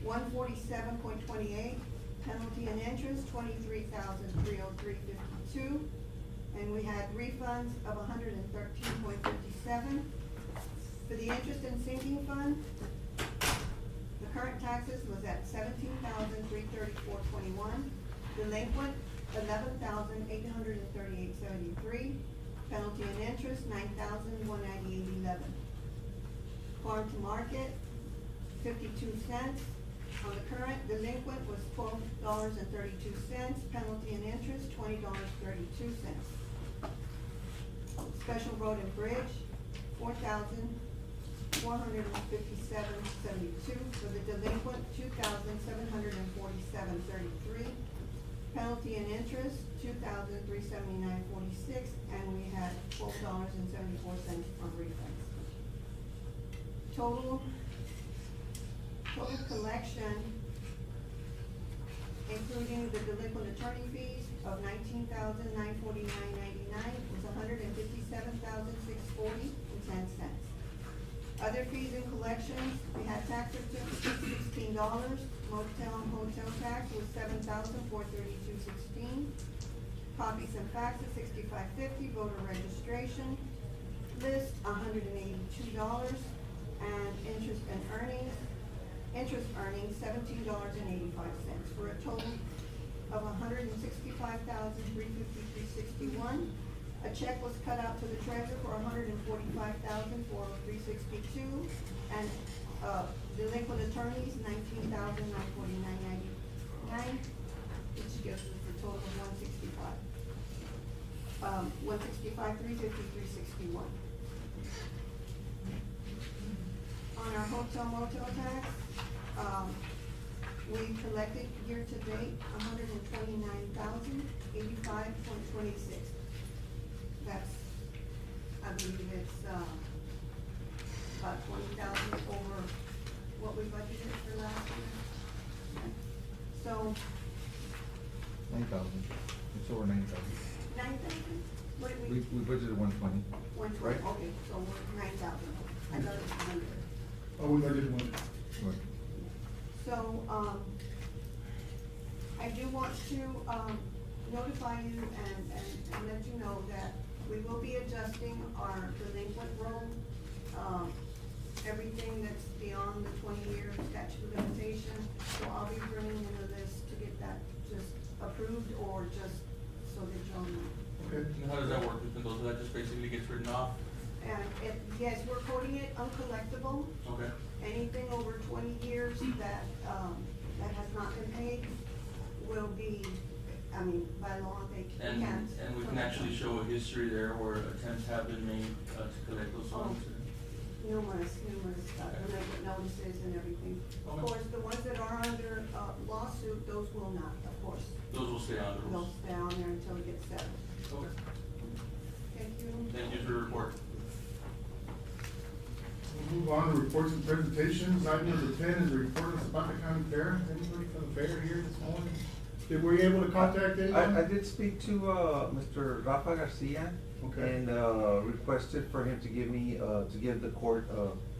147.28. Penalty and interest, 23,303.52. And we had refunds of 113.57. For the interest and sinking fund, the current taxes was at 17,334.21. Delinquent, 11,838.73. Penalty and interest, 9,198.11. Farm to market, 52 cents. On the current, delinquent was $12.32. Penalty and interest, $20.32. Special road and bridge, 4,457.72. For the delinquent, 2,747.33. Penalty and interest, 2,379.46, and we had $12.74 on refunds. Total collection, including the delinquent attorney fees of $19,949.99, was $157,640.10. Other fees and collections, we had tax certificates, $16, motel and hotel tax was $7,432.16. Copies and faxes, $65.50, voter registration list, $182, and interest earnings, $17.85, for a total of $165,353.61. A check was cut out to the treasurer for $145,403.62, and, delinquent attorneys, $19,949.99, which gives us a total of $165,353.61. On our hotel motel tax, we collected year to date $129,085.26. That's, I believe it's, about 20,000 over what we budgeted for last year. So, 9,000. It's over 9,000. 9,000? What did We budgeted 120. 120, Right. okay, so we're 9,000. I thought it was 100. Oh, we budgeted one. Right. So, I do want to, notify you and let you know that we will be adjusting our delinquent roll. Everything that's beyond the 20-year statute of limitation, so I'll be bringing in a list to get that just approved or just so that you'll know. Okay. And how does that work, Ms. Mendoza? That just basically gets written off? And yes, we're coding it uncollectible. Okay. Anything over 20 years that has not been paid will be, I mean, by law, they can't. And we can actually show a history there where attempts have been made to collect those funds? numerous, delinquent notices and everything. Of Okay. course, the ones that are under lawsuit, those will not, of course. Those will stay on the They'll rules. stay on there until it gets settled. Okay. Thank you. Thank you for your report. We'll move on to reports and presentations. Item number 10 is the report of Zapata County Fair. Anybody from the fair here this morning? Were you able to contact anyone? I did speak to, Mr. Rafa Garcia. Okay. And, requested for him to give me, to give the court,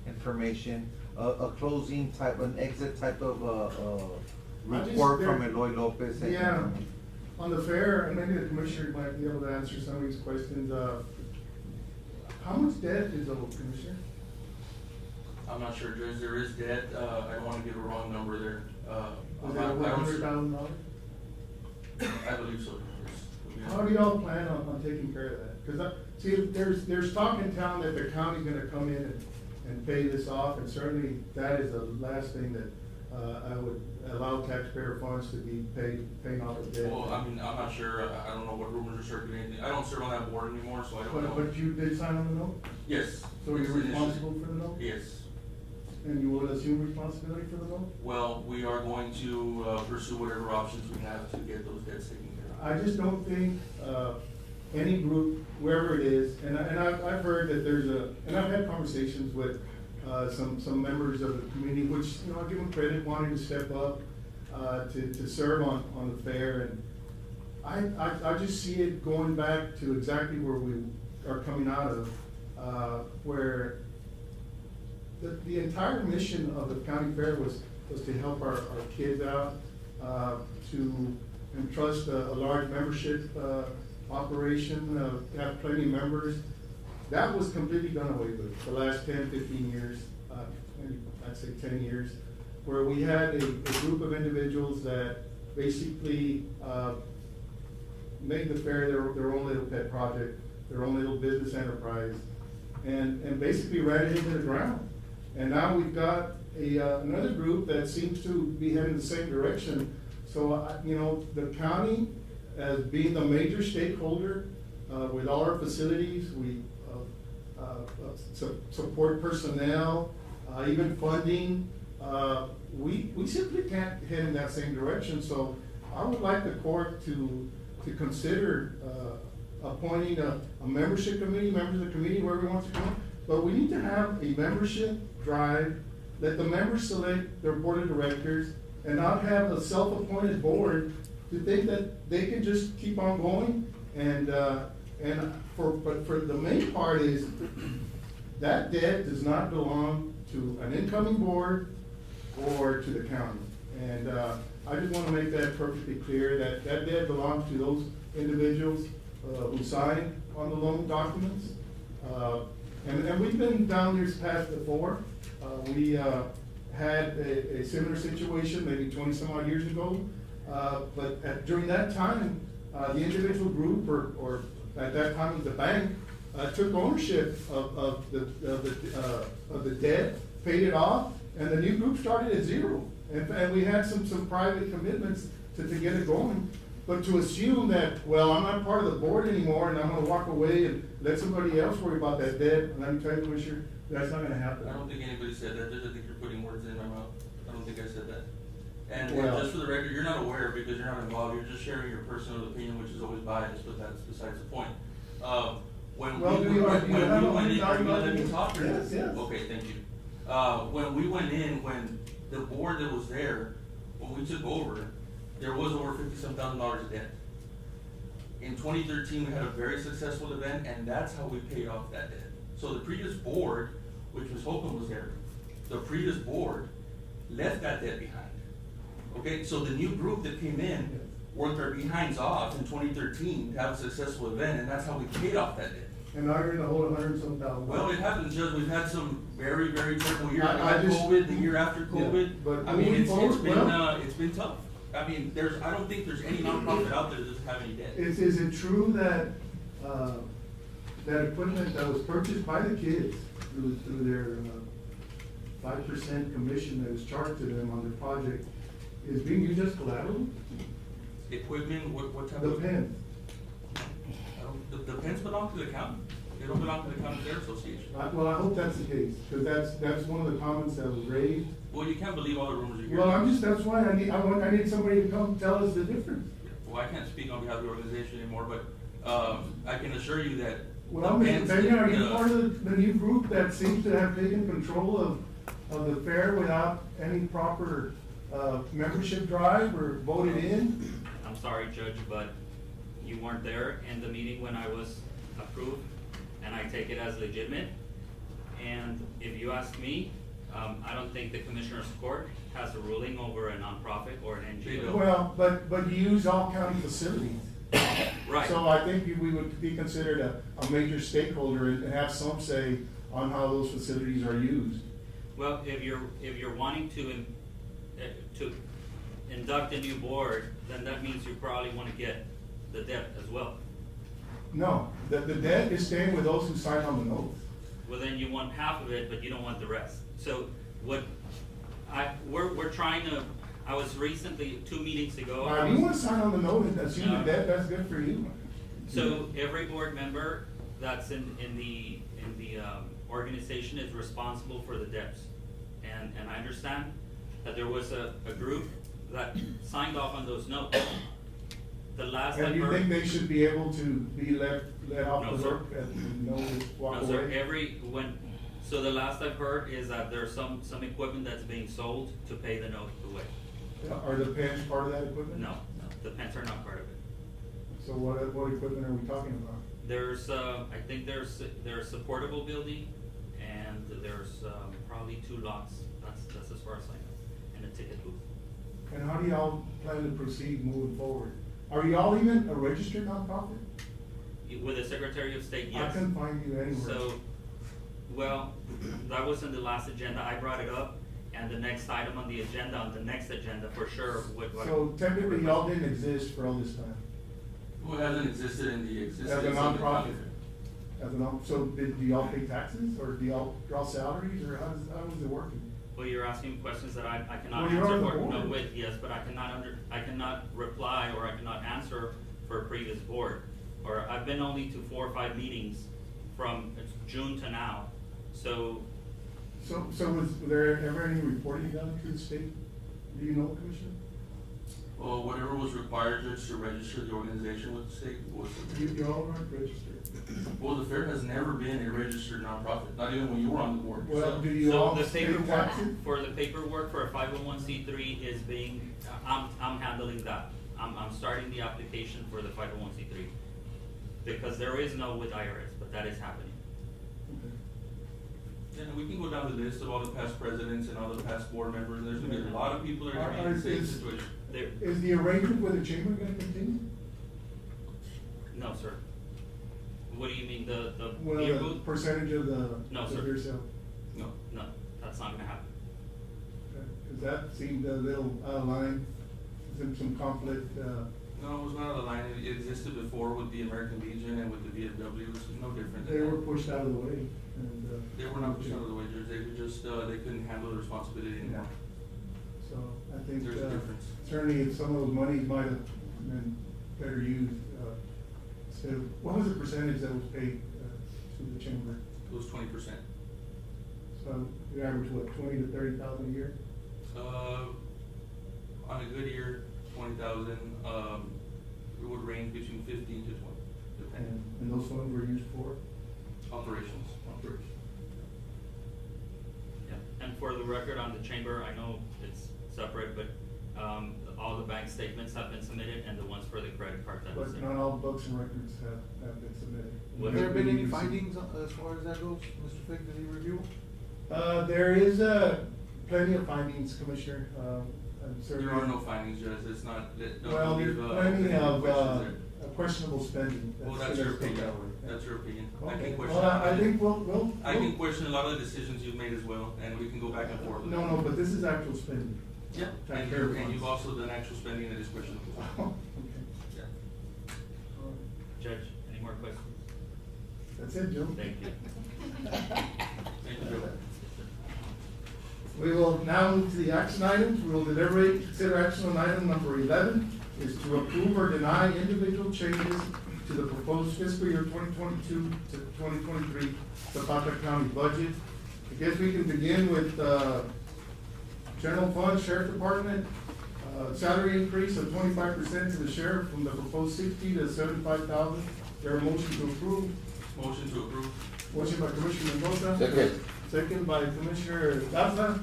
information, a closing type, an exit type of, I just- report from Eloy Lopez. And- Yeah, on the fair, and maybe the commissioner might be able to answer some of these questions. How much debt is owed, Commissioner? I'm not sure, Judge, there is debt, I don't wanna give a wrong number there. I'm Is it not- over I don't- $100,000? I believe so. Yes. How do y'all plan on taking care of that? Cause see, there's talk in town that the county's gonna come in and pay this off, and certainly that is the last thing that, I would allow taxpayer funds to be paying off the debt. Well, I mean, I'm not sure, I don't know what rumors are circulating, I don't serve on that board anymore, so I don't know. But you did sign on the note? Yes. So Yes, you're initially. responsible for the note? Yes. And you will assume responsibility for the note? Well, we are going to, pursue whatever options we have to get those debts taken care of. I just don't think, any group, wherever it is, and I've heard that there's and I've had conversations with, some members of the community, which, you know, I give them credit, wanting to step up, to serve on the fair, and I just see it going back to exactly where we are coming out of, where the entire mission of the county fair was to help our kids out, to entrust a large membership, operation, have plenty of members. That was completely done away with the last 10, 15 years, maybe I'd say 10 years, where we had a group of individuals that basically, made the fair their own little pet project, their own little business enterprise, and basically ran it into the ground. And now we've got another group that seems to be heading the same direction. So, you know, the county, as being the major stakeholder, with all our facilities, we, support personnel, even funding, we simply can't head in that same direction. So I would like the court to consider, appointing a membership committee, members of the committee, whoever wants to come. But we need to have a membership drive, let the members select their board of directors, and not have a self-appointed board to think that they can just keep on going. But for the main part is, that debt does not belong to an incoming board or to the county. And, I just wanna make that perfectly clear, that debt belongs to those individuals, who signed on the loan documents. And we've been down this path before. We had a similar situation maybe 20-some odd years ago. But during that time, the individual group, or at that time it was the bank, took ownership of the debt, paid it off, and the new group started at zero. And we had some private commitments to get it going. But to assume that, well, I'm not part of the board anymore, and I'm gonna walk away and let somebody else worry about that debt, and let me tell you, Commissioner, that's not gonna happen. I don't think anybody said that, I think you're putting words in my mouth, I don't think I said that. And Well- just for the record, you're not aware because you're not involved, you're just sharing your personal opinion, which is always biased, but that's besides the point. When Well, we do you- went do you have in, a are you $100,000 gonna let me talk or? Yes, yes. Okay, thank you. When we went in, when the board that was there, when we took over, there was over $50-some thousand of debt. In 2013, we had a very successful event, and that's how we paid off that debt. So the previous board, which Ms. Holcomb was there, the previous board left that debt behind. Okay, so the new group that came in worked their behinds off in 2013 to have a successful event, and that's how we paid off that debt. And now you're in the hole of $100-some thousand. Well, it happens, Judge, we've had some very, very terrible years. We I had just- COVID, the year after Yeah, COVID. but I mean, moving it's forward, been, well- it's been tough. I mean, I don't think there's any nonprofit out there that doesn't have any debt. Is it true that, that equipment that was purchased by the kids through their 5% commission that is charged to them on their project is being used as collateral? Equipment, what type The of? pen. The pens belong to the county. They don't belong to the County Fair Association. Well, I hope that's the case, because that's one of the comments that was raised. Well, you can't believe all the rumors you hear. Well, that's why I need somebody to come tell us the difference. Well, I can't speak on behalf of the organization anymore, but, I can assure you that. Well, the Mr. bands Peña, that, are you part of the new group that seems to have taken control of the fair without any proper, membership drive or voted in? I'm sorry, Judge, but you weren't there in the meeting when I was approved, and I take it as legitimate. And if you ask me, I don't think the Commissioner's Court has a ruling over a nonprofit or an NGO. Well, but you use all county facilities. Right. So I think we would be considered a major stakeholder and have some say on how those facilities are used. Well, if you're wanting to induct a new board, then that means you probably wanna get the debt as well. No, the debt is staying with those who signed on the note. Well, then you want half of it, but you don't want the rest. So we're trying to, I was recently, 2 meetings ago. If you wanna sign on the note and assume the No. debt, that's good for you. So every board member that's in the organization is responsible for the debts. And I understand that there was a group that signed off on those notes. The last And I you heard. think they should be able to be let off No, the sir. hook and walk No, sir, away? so the last I've heard is that there's some equipment that's being sold to pay the note away. Are the pens part of that equipment? No, the pens are not part of it. So what equipment are we talking about? There's, I think there's a portable building, and there's, probably 2 lots, that's as far as I know, and a ticket booth. And how do y'all plan to proceed moving forward? Are y'all even a registered nonprofit? With the Secretary of State, I yes. couldn't find you anywhere. So, well, that was in the last agenda, I brought it up, and the next item on the agenda, for sure, would. So technically, y'all didn't exist for all this time? Who hasn't existed in the existence As a of the nonprofit? County Fair. So do y'all pay taxes, or do y'all draw salaries, or how is it working? Well, you're asking questions that I cannot Well, you're on answer the for, board. yes, but I cannot reply, or I cannot answer for a previous board. Or I've been only to 4 or 5 meetings from June to now, so. So was there ever any reporting done to the state? Do you know, Commissioner? Well, whatever was required, Judge, to register the organization with the state was. You all aren't registered. Well, the fair has never been a registered nonprofit, not even when you were on the board. Well, do you So all the pay paperwork, taxes? for the paperwork for a 501c3 is being, I'm handling that. I'm starting the application for the 501c3. Because there is no with IRS, but that is happening. And we can go down the list of all the past presidents and all the past board members, there's gonna be a lot of people that are gonna be in the same situation. Is the arrangement with the chamber gonna continue? No, sir. What do you mean, the Well, beer the booth? percentage of the No, sir. beer sale? No. No, that's not gonna happen. Cause that seemed a little out of line, some conflict, No, it was not out of line, it existed before with the American Legion and with the VFW, it was no different. they were pushed out of the way, and. They were not pushed out of the way, Judge, they were just, they couldn't handle the responsibility anymore. So I think, There's a difference. certainly some of those monies might have been better used, instead of, what was the percentage that was paid, to the chamber? It was 20%. So you average what, 20 to 30,000 a year? On a good year, 20,000, it would range between 15 to 20, depending. And those funds were used for? Operations. Yeah, and for the record on the chamber, I know it's separate, but, all the bank statements have been submitted and the ones for the credit card that was But there. not all books and records have been submitted. What- Have there been any findings as far as that goes, Mr. Fick, did he review? There is, plenty of findings, Commissioner, and certainly. There are no findings, Judge, it's not, don't Well, there's leave, plenty any of, questions questionable spending. there. Well, that's your opinion, that's your opinion. I Okay, can question. well, I think we'll. I can question a lot of the decisions you've made as well, and we can go back and forth. with No, that. no, but this is actual spending. Yeah, and you've also done actual spending that is questionable. Okay. Yeah. Judge, any more questions? That's it, Joe. Thank you. Thank you, Joe. We will now move to the action items. We will deliberate, consider action on item number 11 is to approve or deny individual changes to the proposed fiscal year 2022 to 2023 Zapata County budget. I guess we can begin with, general fund, sheriff department, salary increase of 25% to the sheriff from the proposed 60 to 75,000. There a motion to approve? Motion to approve. Motion by Commissioner Mendoza. Second. Second by Commissioner Garza.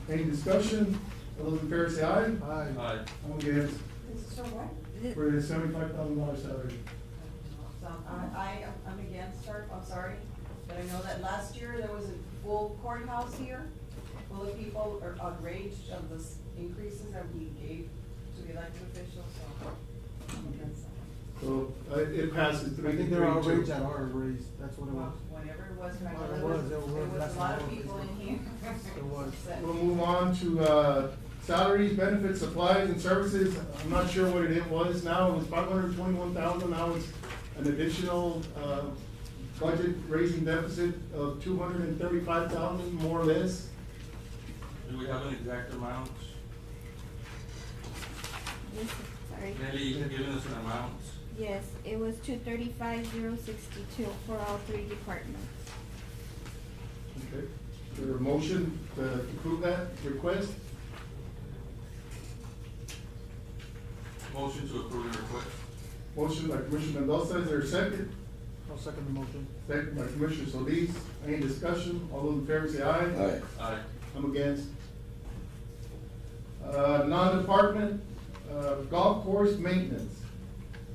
Any discussion? All those in favor say aye. Aye. Aye. I'm against, This is for what? for the $75,000 salary. So, I'm against her, I'm sorry, but I know that last year there was a full courthouse here. Well, the people are outraged of the increases that we gave to the elected officials, so I'm against that. So, it passes three I to think three. they're outraged at our raise, that's what it was. Whatever it was, but I Well, know it there was, was, there was that's a lot not of what people it in here. It was. upset. We'll move on to, salaries, benefits, supplies, and services. I'm not sure what it was now. It was 521,000. Now it's an additional, budget raising deficit of 235,000, more or less. Do we have an exact amount? Yes, sorry. Nelly, you have given us an amount. Yes, it was 235,062 for all three departments. Okay. Is there a motion to approve that request? Motion to approve the request. Motion by Commissioner Mendoza. Is there a second? I'll second the motion. Second by Commissioner Solis. Any discussion? All those in favor say aye. Aye. Aye. I'm against. Non-department, golf course maintenance.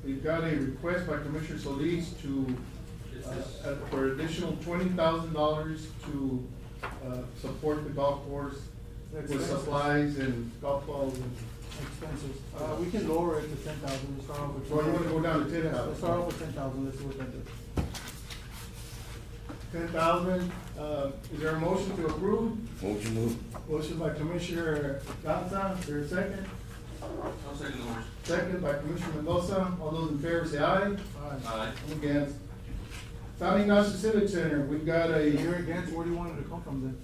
We've got a request by Commissioner Solis to, for additional $20,000 to, support the golf course with Expenses. supplies and golf balls and. Expenses, we can lower it to 10,000, let's start off with. So you wanna go down to 10,000? Let's start off with 10,000, let's see what that does. 10,000, is there a motion to approve? Motion move. Motion by Commissioner Garza, is there a second? I'll second the motion. Second by Commissioner Mendoza. All those in favor say aye. Aye. Aye. I'm against. San Ignacio Civic Center, we've got You're a, against, where do you want it to come from then?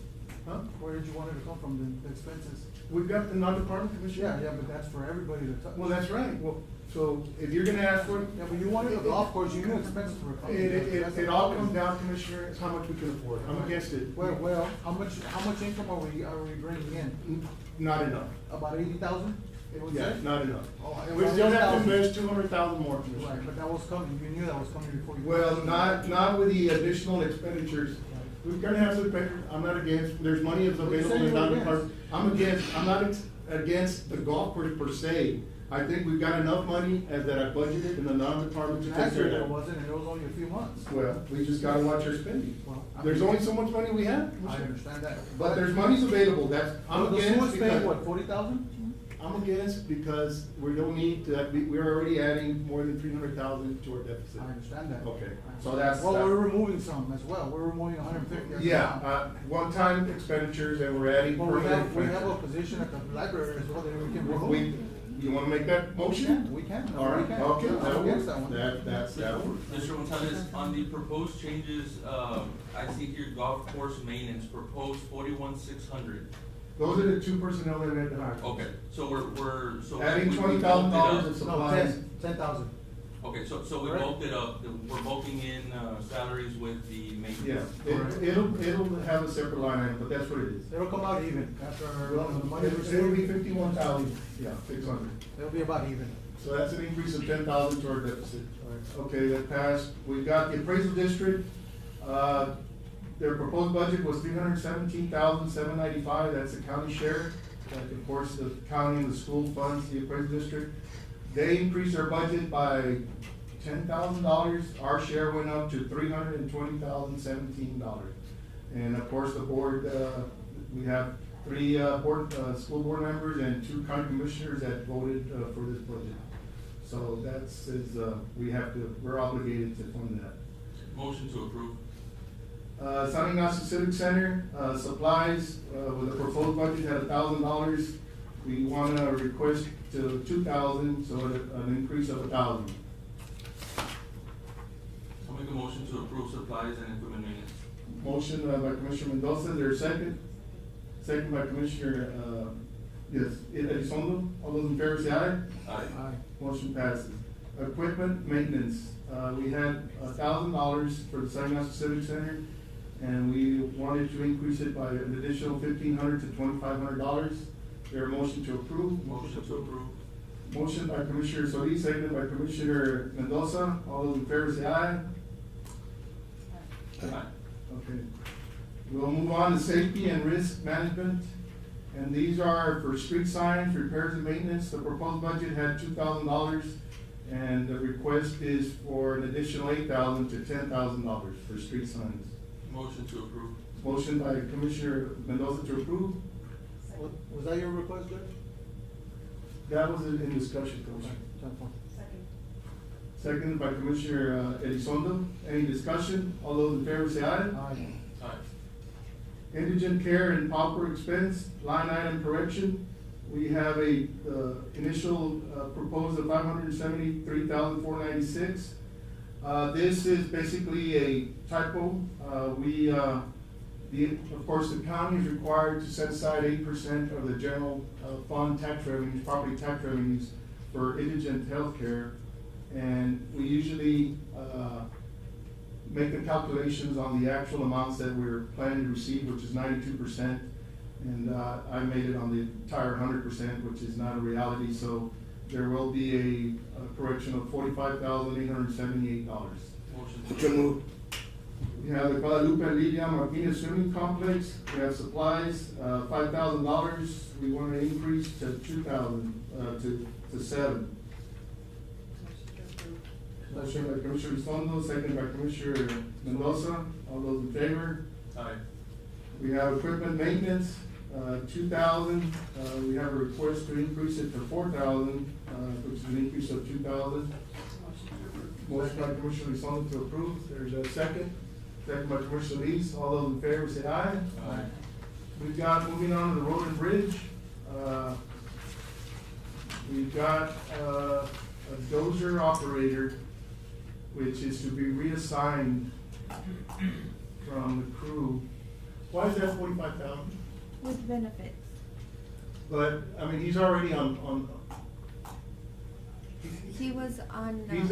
huh? Where did you want it to come from then, the expenses? We've got the non-department commissioner. Yeah, but that's for everybody to touch. Well, that's right. Well, so if you're gonna ask for it, Yeah, but you wanted a golf course, you knew expenses were coming. it all comes down, Commissioner, it's how much we can afford. I'm against it. Well, how much income are we bringing in? Not enough. About 80,000? It would Yeah, say? not enough. Oh, it We was still have to 80,000. invest 200,000 more, Right, Commissioner. but that was coming, you knew that was coming before you. Well, not with the additional expenditures. We're gonna have to pay, I'm not against, there's money that's available saying in you're non-department. I'm not against the golf course per se. I think we've got enough money as that I budgeted in the non-department to take Last care year of there that. wasn't, and it was only a few months. Well, we just gotta watch our spending. Well, I There's mean- only so much money we have. I understand that. But there's monies available, I'm The against school's paying, because, what, 40,000? I'm against because we don't need to, we're already adding more than 300,000 to our deficit. I understand that. Okay, I so understand. that's- Well, we're removing some as well, we're removing 150. as Yeah, well. one-time expenditures and we're adding Well, we permanent have a expenditures. position at the library as well that we can remove. You wanna make that motion? We can. All right, We can. okay, I'm that'll against work. that one. That works. Mr. Gonzalez, on the proposed changes, I see here golf course maintenance proposed 41,600. Those are the two personnel that we had to hire. Okay, so so. Adding we $20,000 bumped it of up. supplies. No, 10,000. Okay, so we Correct. bumped it up, we're bulking in, salaries with the Yeah, maintenance. it'll have a separate line item, but that's what it is. It'll come out even after Well, the money it'll received. be 51,000, yeah, 600. It'll be about even. So that's an increase of 10,000 to our deficit. Okay, that passed. We've got the appraisal district, their proposed budget was 317,795, that's the county share. That, of course, the county and the school funds the appraisal district. They increased their budget by $10,000, our share went up to $320,017. And of course, the board, we have three, school board members and two county commissioners that voted, for this budget. So that's, we're obligated to fund that. Motion to approve. San Ignacio Civic Center, supplies, with a proposed budget at $1,000. We wanna request to 2,000, so an increase of 1,000. I'll make a motion to approve supplies and equipment maintenance. Motion by Commissioner Mendoza, is there a second? Second by Commissioner, Elizondo. All those in favor say aye. Aye. Aye. Motion passes. Equipment maintenance, we had $1,000 for the San Ignacio Civic Center, and we wanted to increase it by an additional $1,500 to $2,500. There a motion to approve? Motion to approve. Motion by Commissioner Solis, seconded by Commissioner Mendoza. All those in favor say aye. Aye. Okay. We'll move on to safety and risk management. And these are for street signs, repairs and maintenance. The proposed budget had $2,000, and the request is for an additional $8,000 to $10,000 for street signs. Motion to approve. Motion by Commissioner Mendoza to approve. Was that your request, Judge? That was in discussion, Commissioner. Second. Seconded by Commissioner Elizondo. Any discussion? All those in favor say aye. Aye. Aye. Indigent care and pauper expense, line item correction. We have a, initial, proposed of $573,496. This is basically a typo. Of course, the county is required to set aside 8% of the general, fund tax revenues, property tax revenues for indigent health care. And we usually, make the calculations on the actual amounts that we're planning to receive, which is 92%. And I made it on the entire 100%, which is not a reality. So there will be a correction of $45,878. Motion So moved. We have the Guadalupe Lidia Martinez Swimming Complex. We have supplies, $5,000. We want to increase to $2,000, to $7,000. Motion by Commissioner Elizondo, second by Commissioner Mendoza. All those in favor? Aye. We have equipment maintenance, $2,000. We have a request to increase it to $4,000, which is an increase of $2,000. Motion by Commissioner Elizondo to approve. There's a second. Second by Commissioner Solis. All those in favor say aye. Aye. We've got, moving on to the road and bridge, we've got, a dozer operator, which is to be reassigned from the crew. Why is that 45,000? With benefits. But, I mean, he's already on. He was on. He's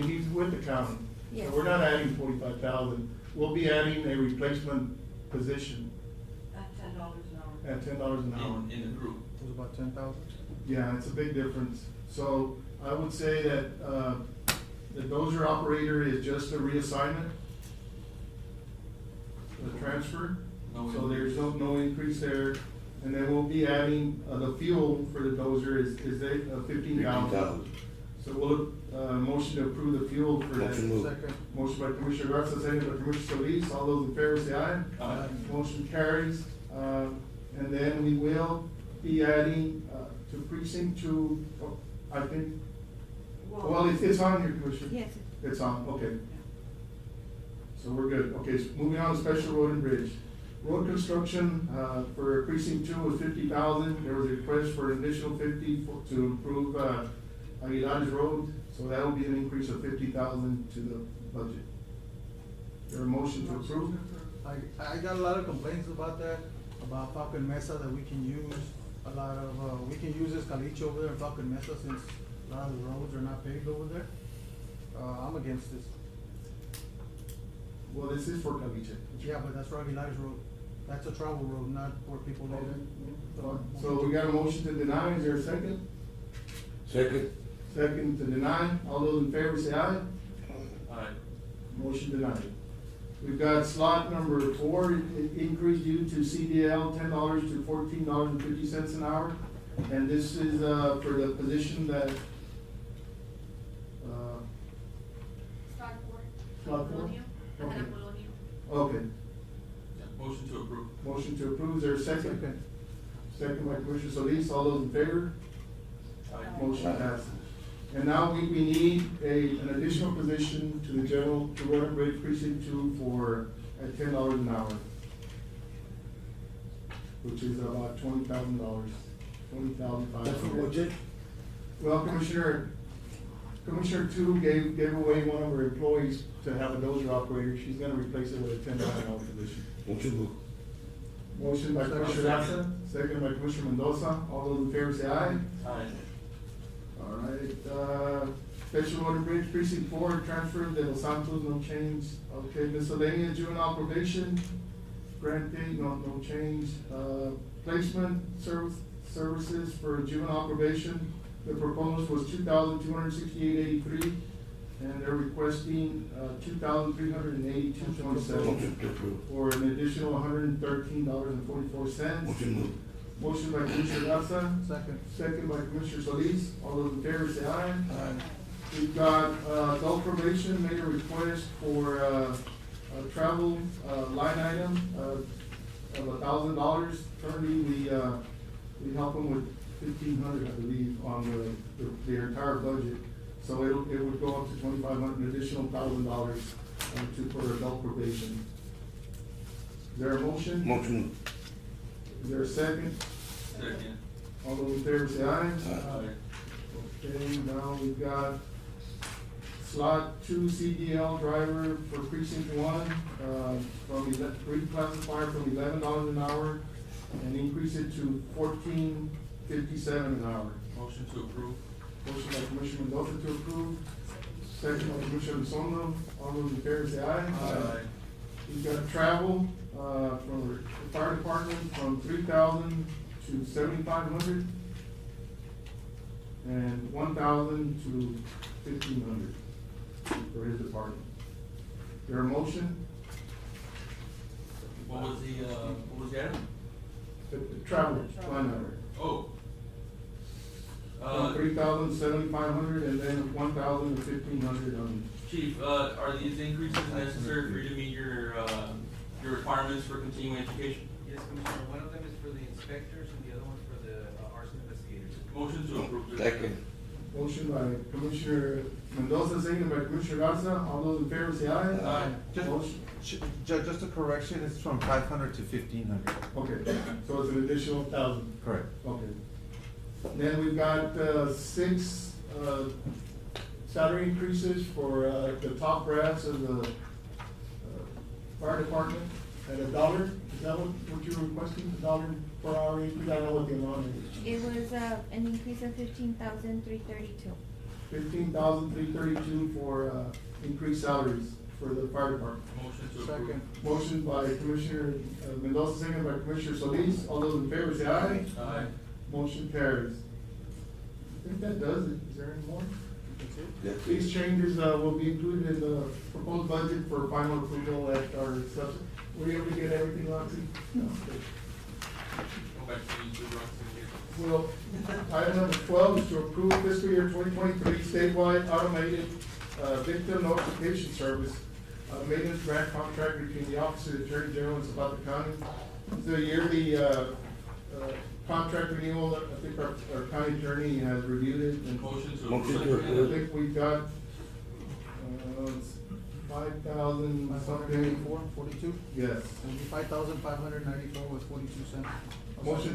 he's with the county. Yes. So we're not adding 45,000. We'll be adding a replacement position At $10 an hour. at $10 an hour. In the group. It was about 10,000. Yeah, it's a big difference. So I would say that, the dozer operator is just a reassignment, a transfer. No So there's increase. no increase there. And then we'll be adding, the fuel for the dozer is 15,000. So we'll, motion to approve the fuel for that. Motion moved. Second. Motion by Commissioner Garza, second by Commissioner Solis. All those in favor say aye. Aye. Motion carries. And then we will be adding, to precinct two, I think, well, it's on here, Commissioner. Yes. It's on, okay. So we're good. Okay, so moving on to special road and bridge. Road construction, for precinct two was 50,000. There was a request for an additional 50 to improve, Aguilar's Road. So that will be an increase of 50,000 to the budget. There a motion to approve? I got a lot of complaints about that, about Falcon Mesa, that we can use a lot of, we can use this caliche over there in Falcon Mesa since a lot of the roads are not paved over there. I'm against this. Well, this is for Caliche. Yeah, but that's Aguilar's Road. That's a travel road, not where people live. So we got a motion to deny. Is there a second? Second. Second to deny. All those in favor say aye. Aye. Motion denied. We've got slot number 4, increase due to CDL, $10 to $14.50 an hour. And this is, for the position that, Slot 4. Slot 4? Apolonio. Okay. Apolonio. Okay. Yeah, motion to approve. Motion to approve. Is there a second? Second by Commissioner Solis. All those in favor? Aye. Motion passes. And now we need an additional position to the general, to Road and Bridge Precinct 2 for, at $10 an hour. Which is about $20,000, $20,500. That's what budget? Well, Commissioner 2 gave away one of her employees to have a dozer operator. She's gonna replace it with a $10 an hour position. Motion moved. Motion by Commissioner Garza, second by Commissioner Mendoza. All those in favor say aye. Aye. All right, Special Order Bridge Precinct 4, transfer de Los Santos, no change. Okay, miscellaneous juvenile probation, granting, no change. Placement services for juvenile probation, the proposed was $2,268.83, and they're requesting $2,382.27 for an additional $113.44. Motion by Commissioner Garza. Second. Second by Commissioner Solis. All those in favor say aye. Aye. We've got, adult probation made a request for, a travel, line item, of $1,000. Currently, we help them with $1,500, I believe, on the entire budget. So it would go up to $2,500, an additional $1,000, for adult probation. Is there a motion? Motion. Is there a second? Second. All those in favor say aye. Aye. Okay, now we've got slot 2 CDL driver for precinct 1, reclassify from $11 an hour and increase it to $14.57 an hour. Motion to approve. Motion by Commissioner Mendoza to approve, second by Commissioner Elizondo. All those in favor say aye. Aye. We've got travel, from the fire department from $3,000 to $7,500 and $1,000 to $1,500 for his department. There a motion? What was the item? The travel line item. Oh. From $3,000, $7,500 and then $1,000 to $1,500 on. Chief, are these increases necessary for you to meet your requirements for continuing education? Yes, Commissioner, one of them is for the inspectors and the other one's for the arson investigators. Motion to approve. Second. Motion by Commissioner Mendoza, second by Commissioner Garza. All those in favor say aye. Aye. Motion. Judge, just a correction, it's from 500 to 1,500. Okay, so it's an additional $1,000. Correct. Okay. Then we've got, 6, salary increases for, the top brass of the, fire department at $1. Is that what you're requesting, $1 per hour increase? I don't know what the amount is. It was, an increase of $15,332. $15,332 for, increased salaries for the fire department. Motion to approve. Second. Motion by Commissioner Mendoza, second by Commissioner Solis. All those in favor say aye. Aye. Motion carries. I think that does it. Is there any more? That's it? Yes. These changes, will be included in the proposed budget for final approval at our were you able to get everything, Roxy? No. Okay. Go back to you, Roxy. Well, item number 12 is to approve fiscal year 2023 statewide automated, victim notification service, maintenance grant contract between the Office of the Attorney General and Zapata County. It's a yearly, contract renewal. I think our county attorney has reviewed it. And Motion to Motion to approve. I think we've got, it's 5,000 something. 42? Yes. 5,594 with 42 cents. Motion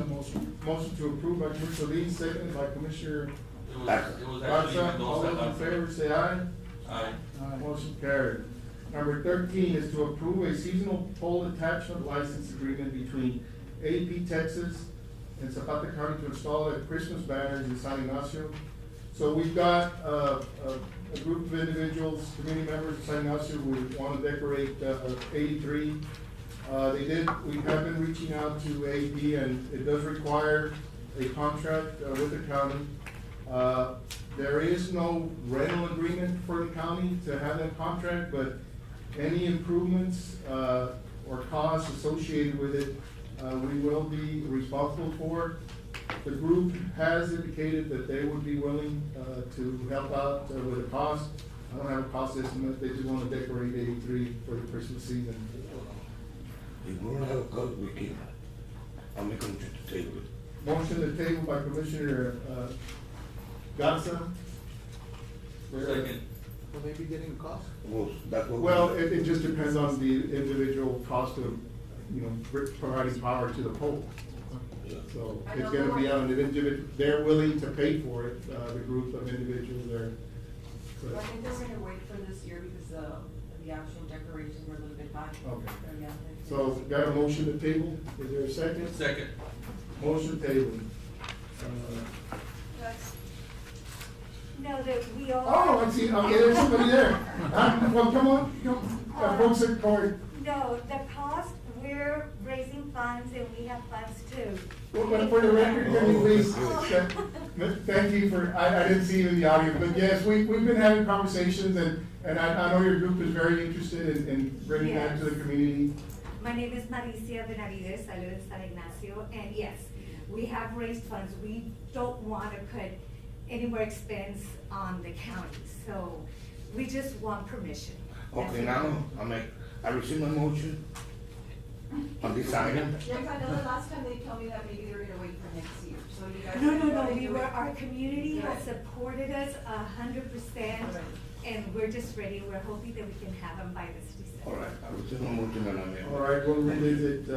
to approve by Commissioner Solis, seconded by Commissioner It was actually Garza. All Mendoza. those in favor say aye. Aye. Motion carried. Number 13 is to approve a seasonal pole attachment license agreement between AP Texas and Zapata County to install Christmas banners in San Ignacio. So we've got, a group of individuals, community members of San Ignacio who want to decorate, 83. We have been reaching out to AP, and it does require a contract, with the county. There is no rental agreement for the county to have that contract, but any improvements, or costs associated with it, we will be responsible for. The group has indicated that they would be willing, to help out, with a cost. I don't have a cost estimate, they just want to decorate 83 for the Christmas season. If we don't have a code, we can, I'll make a motion to table it. Motion to table by Commissioner, Garza. Second. Will they be getting a cost? Well, that's what. Well, it just depends on the individual cost of, providing power to the pole. So it's gonna be on an individual, they're willing to pay for it, the group of individuals there. So- I think they're gonna wait for this year because, the actual decorations were a little bit high. Okay. Yeah. So got a motion to table, is there a second? Second. Motion table. Yes. No, that we all. Oh, I see, okay, there's somebody there. Well, come on, folks at court. No, the cost, we're raising funds and we have funds too. Well, but for the record, can you please, thank you for, I didn't see you in the audience, but yes, we've been having conversations and I know your group is very interested in bringing that to the community. My name is Maricia Benavides, I live in San Ignacio, and yes, we have raised funds. We don't want to put any more expense on the county, so we just want permission. Okay, now, I receive my motion on this item. Yes, I know the last time they told me that maybe they were gonna wait for next year, so you guys. No, our community has supported us 100%, and we're just ready. We're hoping that we can have them by this All December. right, I receive my motion and I'm in. All right, we'll revisit,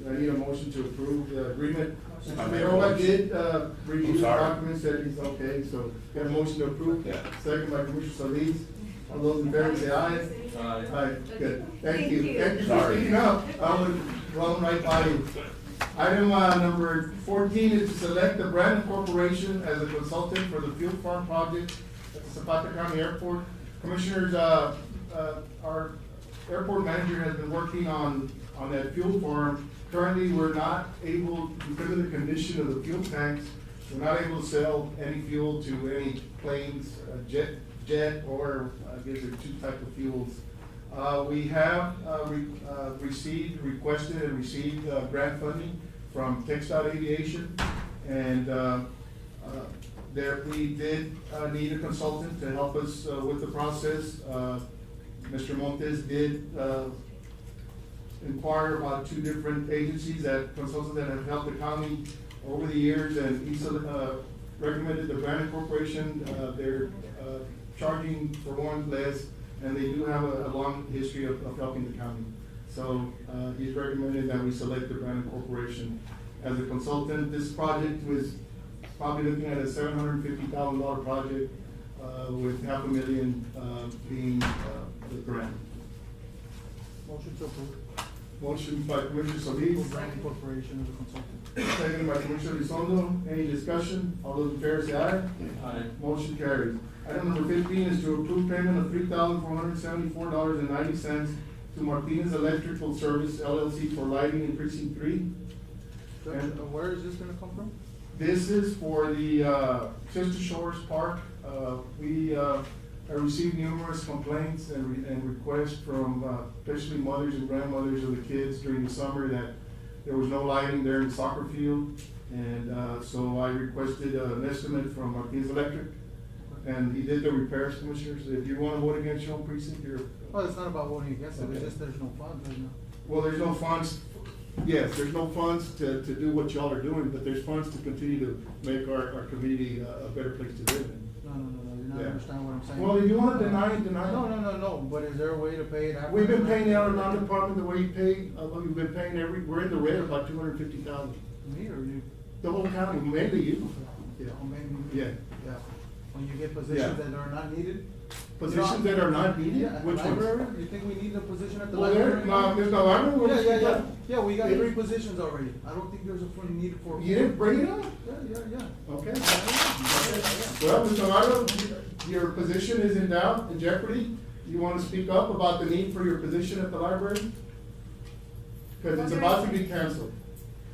I need a motion to approve the agreement. Mr. Mayola did, review the sorry. documents, said he's okay, so got a motion to approve. Yeah. Second by Commissioner Solis. All those in favor say aye. Aye. Aye, good, thank Thank you, you. thank you for Sorry. speaking up, I would run right by you. Item, number 14 is to select the Brandon Corporation as a consultant for the field farm project at the Zapata County Airport. Commissioners, our airport manager has been working on that fuel farm. Currently, we're not able, because of the condition of the fuel tanks, we're not able to sell any fuel to any planes, jet, or I guess there are two types of fuels. We have requested and received grant funding from TxDOT Aviation, and there we did need a consultant to help us with the process. Mr. Montes did inquire about two different agencies, consultants that have helped the county over the years, and he recommended the Brandon Corporation. They're charging for one less, and they do have a long history of helping the county. So he's recommended that we select the Brandon Corporation as a consultant. This project was probably looking at a $750,000 project, with $500,000 being the grant. Motion to approve. Motion by Commissioner Solis, Brandon Corporation as a consultant. second by Commissioner Elizondo. Any discussion? All those in favor say aye. Aye. Motion carries. Item number 15 is to approve payment of $3,474.90 to Martinez Electrical Service LLC for lighting in precinct 3. Judge, where is this gonna come from? This is for the Sister Shores Park. We have received numerous complaints and requests from especially mothers and grandmothers of the kids during the summer that there was no lighting there in the soccer field. And so I requested an estimate from Martinez Electric, and he did the repairs, commissioners. If you want to vote against your own precinct, you're. Oh, it's not about voting against it, Okay. it's just there's no funds right now. Well, there's no funds, yes, there's no funds to do what y'all are doing, but there's funds to continue to make our community a better place to live in. No, you're not Yeah. understanding what I'm saying. Well, if you wanna deny it, deny it. No, but is there a way to pay it after? We've been paying the outer line department the way you pay, we've been paying we're in the red about $250,000. Me or you? The whole county, mainly you. Yeah. Oh, maybe. Yeah. Yeah. When you get positions Yeah. that are not needed? Positions that are not needed? Yeah, at the Which ones? library, you think we need a position at the Well, there, library? no, there's no library. Yeah, we got Yeah. 3 positions already. I don't think there's a need for. You didn't bring it up? Yeah. Okay. Yeah. Well, Mr. Navarro, your position is in doubt, in jeopardy. You want to speak up about the need for your position at the library? Because it's about to be canceled.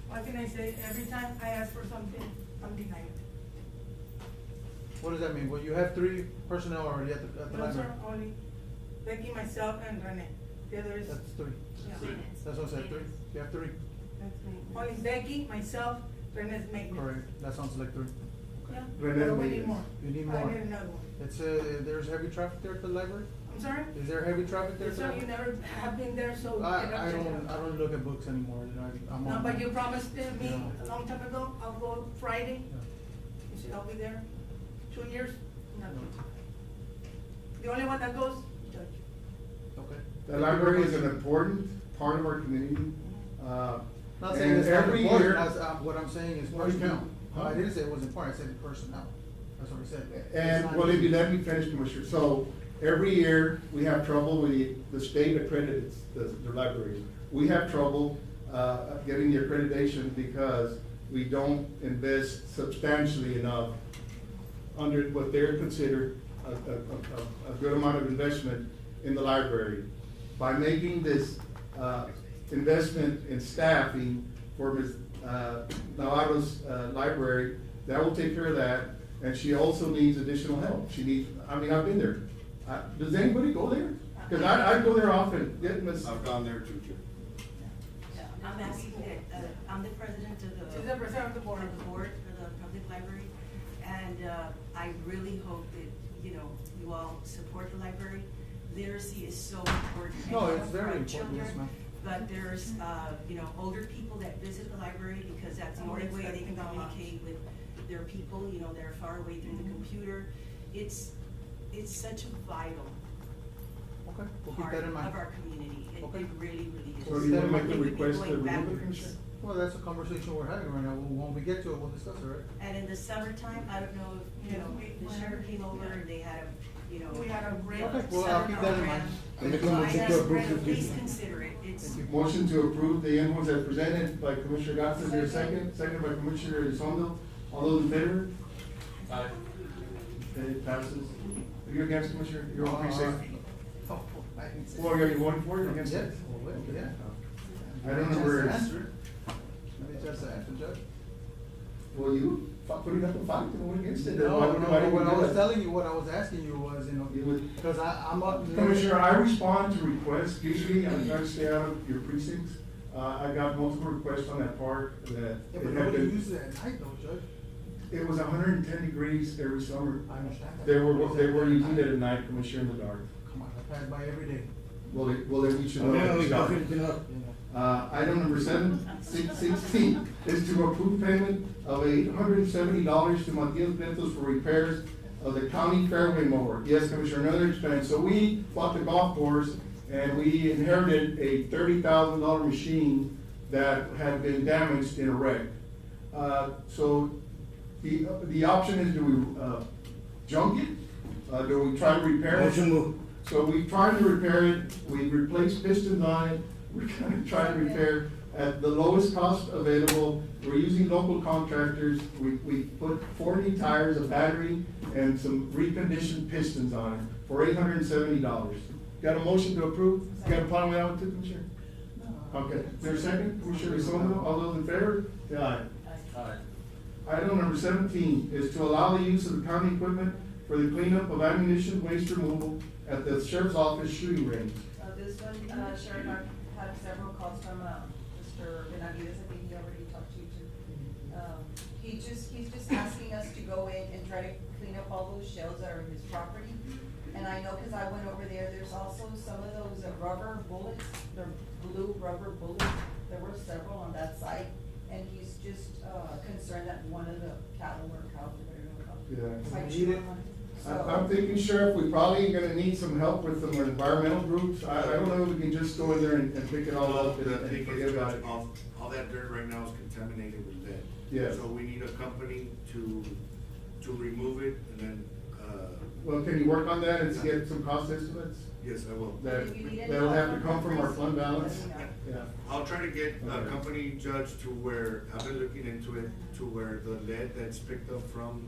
What can I say? Every time I ask for something, I'm denied. What does that mean? Well, you have 3 personnel already at the No, library. sir, only Becky, myself, and Rene. The other is. That's 3. Yeah. That's what I said, 3. You have 3. That's me. Only Becky, myself, Rene's maintenance. Correct. That sounds like 3. Yeah, Rene's but we maintenance. need more. You need I more. need another one. It's, there's heavy traffic there at the library? I'm sorry? Is there heavy traffic there? Yes, sir, you never have been there, so. I don't look at books anymore, you know, I'm No, on. but you promised me Yeah. a long time ago, I'll go Friday. Yeah. You said I'll be there. 2 years, nothing. The only one that goes, Judge. Okay. The library is an important part of our community. Not saying And it's not every important, year. what I'm saying is What do you personnel. do? No, I didn't say it was important, I said personnel. That's what I said. It's And, not- well, if you let me finish, Commissioner, so every year, we have trouble with the state accredits the libraries. We have trouble, getting the accreditation because we don't invest substantially enough under what they're considered a good amount of investment in the library. By making this, investment in staffing for Ms. Navarro's, library, that will take care of that, and she also needs additional help. She needs, I mean, I've been there. Does anybody go there? Cause I go there often, I've gone there too, Judge. I'm asking that, I'm the president of the. She's the president of the board. Of the board for the public library, and, I really hope that, you know, you all support the library. Literacy is so important. No, and it's for very our important, children, yes, ma'am. But there's, you know, older people that visit the library because that's the only way they can communicate with their people, you know, that are far away through the computer. It's such a vital Okay, we'll keep part that in of mind. our community. Okay. It really, really is. So do you wanna make I the think we'd be request to going remove it, backwards. Commissioner? Well, that's a conversation we're having right now. When we get to it, we'll discuss it, right? And in the summertime, I don't know if, you know, the sheriff came over and they had a, you know. We had a great Okay, well, I'll keep that in mind. I make a motion to approve the- Please consider it. It's. Motion to approve the invoice as presented by Commissioner Gatz, is there a second? Second by Commissioner Elizondo. All those in favor? Aye. Okay, it passes. Are you against, Commissioner? You're on pre-safe? Oh, I can say- Well, are you voting for it or against Yes, it? well, yeah. I don't know where Just it's. answer. Let me just answer, Judge. Well, you putting up a fight and went against it. No, Why would nobody what I do was that? telling you, what I was asking you was, you know, You would- because I'm up. Commissioner, I respond to requests, usually I'm trying to stay out of your precincts. I got multiple requests on that park that Yeah, it but had nobody been, uses it at night though, Judge. it was 110 degrees every summer. I understand that. They were using it at night, Commissioner, in the dark. Come on, I pass by every day. Well, then you should know. Yeah, it's dark. You know. Item number 16 is to approve payment of $870 to Matias Bentos for repairs of the county fairway mower. Yes, Commissioner, another expense. So we bought the golf course and we inherited a $30,000 machine that had been damaged in a wreck. So the option is, do we junk it? Do we try to repair it? Motion move. So we tried to repair it, we replaced pistons on it, we're gonna try to repair at the lowest cost available. We're using local contractors, we put 40 tires, a battery, and some reconditioned pistons on it for $870. Got a motion to approve? Got a problem with that one too, Commissioner? Okay, is there a second? Commissioner Elizondo, all those in favor? Say aye. Aye. Item number 17 is to allow the use of the county equipment for the cleanup of ammunition waste removal at the sheriff's office shooting range. This one, Sheriff, I've had several calls from, Mr. Benavides, I think he already talked to you too. He's just asking us to go in and try to clean up all those shells that are in his property. And I know, cause I went over there, there's also some of those rubber bullets, they're blue rubber bullets, there were several on that site. And he's just, concerned that one of the cattle or cows, Yeah. might Need it. chew on it. I'm thinking, Sheriff, we probably gonna need some help with some environmental groups. I don't know if we can just go in there and pick it all up The and thing forget is, about it. all that dirt right now is contaminated with lead. Yes. So we need a company to remove it and then, Well, can you work on that and get some cost estimates? yes, I will. That'll have to come from our fund balance? Yeah. I'll try to get a Okay. company judge to where, I've been looking into it, to where the lead that's picked up from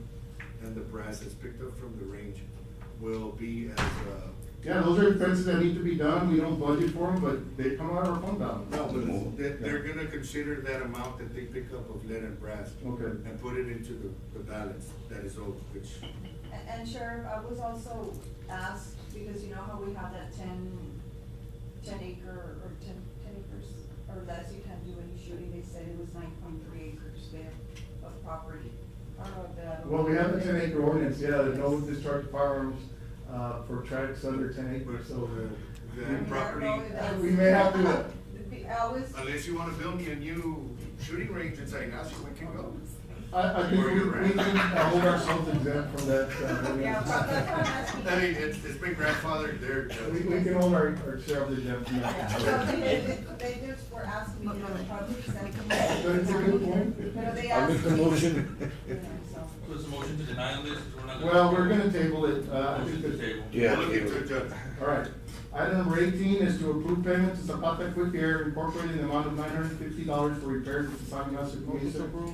and the brass that's picked up from the range will be as, Yeah, those are expenses that need to be done. We don't budget for them, but they come out of our fund balance. no, but they're gonna consider that amount that they pick up of lead and brass. Okay. And put it into the balance that is owed, which, And Sheriff, I was also asked, because you know how we have that 10 acre or 10 acres or less, you can't do any shooting, they said it was 9.3 acres there of property. I don't know if that. Well, we have the 10-acre ordinance, yeah, that no discharge of firearms, for tracts under 10 acres, so. that property, We may have to, I was, unless you wanna build me a new shooting range in San Ignacio, we can go. I think we can hold ourselves exempt from that. Yeah, that's what I'm asking. I mean, it's been grandfathered there. We can hold ourselves exempt from Yeah, so that. they just were asking me, you know, the public sentiment. But it's a good point. But they I'll asked make the me, motion. you know, so. There's a motion to deny on this, we're not. Well, we're gonna table it, I think Motion to that. table. Yeah. We'll look into it, Judge. All right. Item number 18 is to approve payment to Zapata Quick Air Incorporated in the amount of $950 for repairs at the San Ignacio Community Center.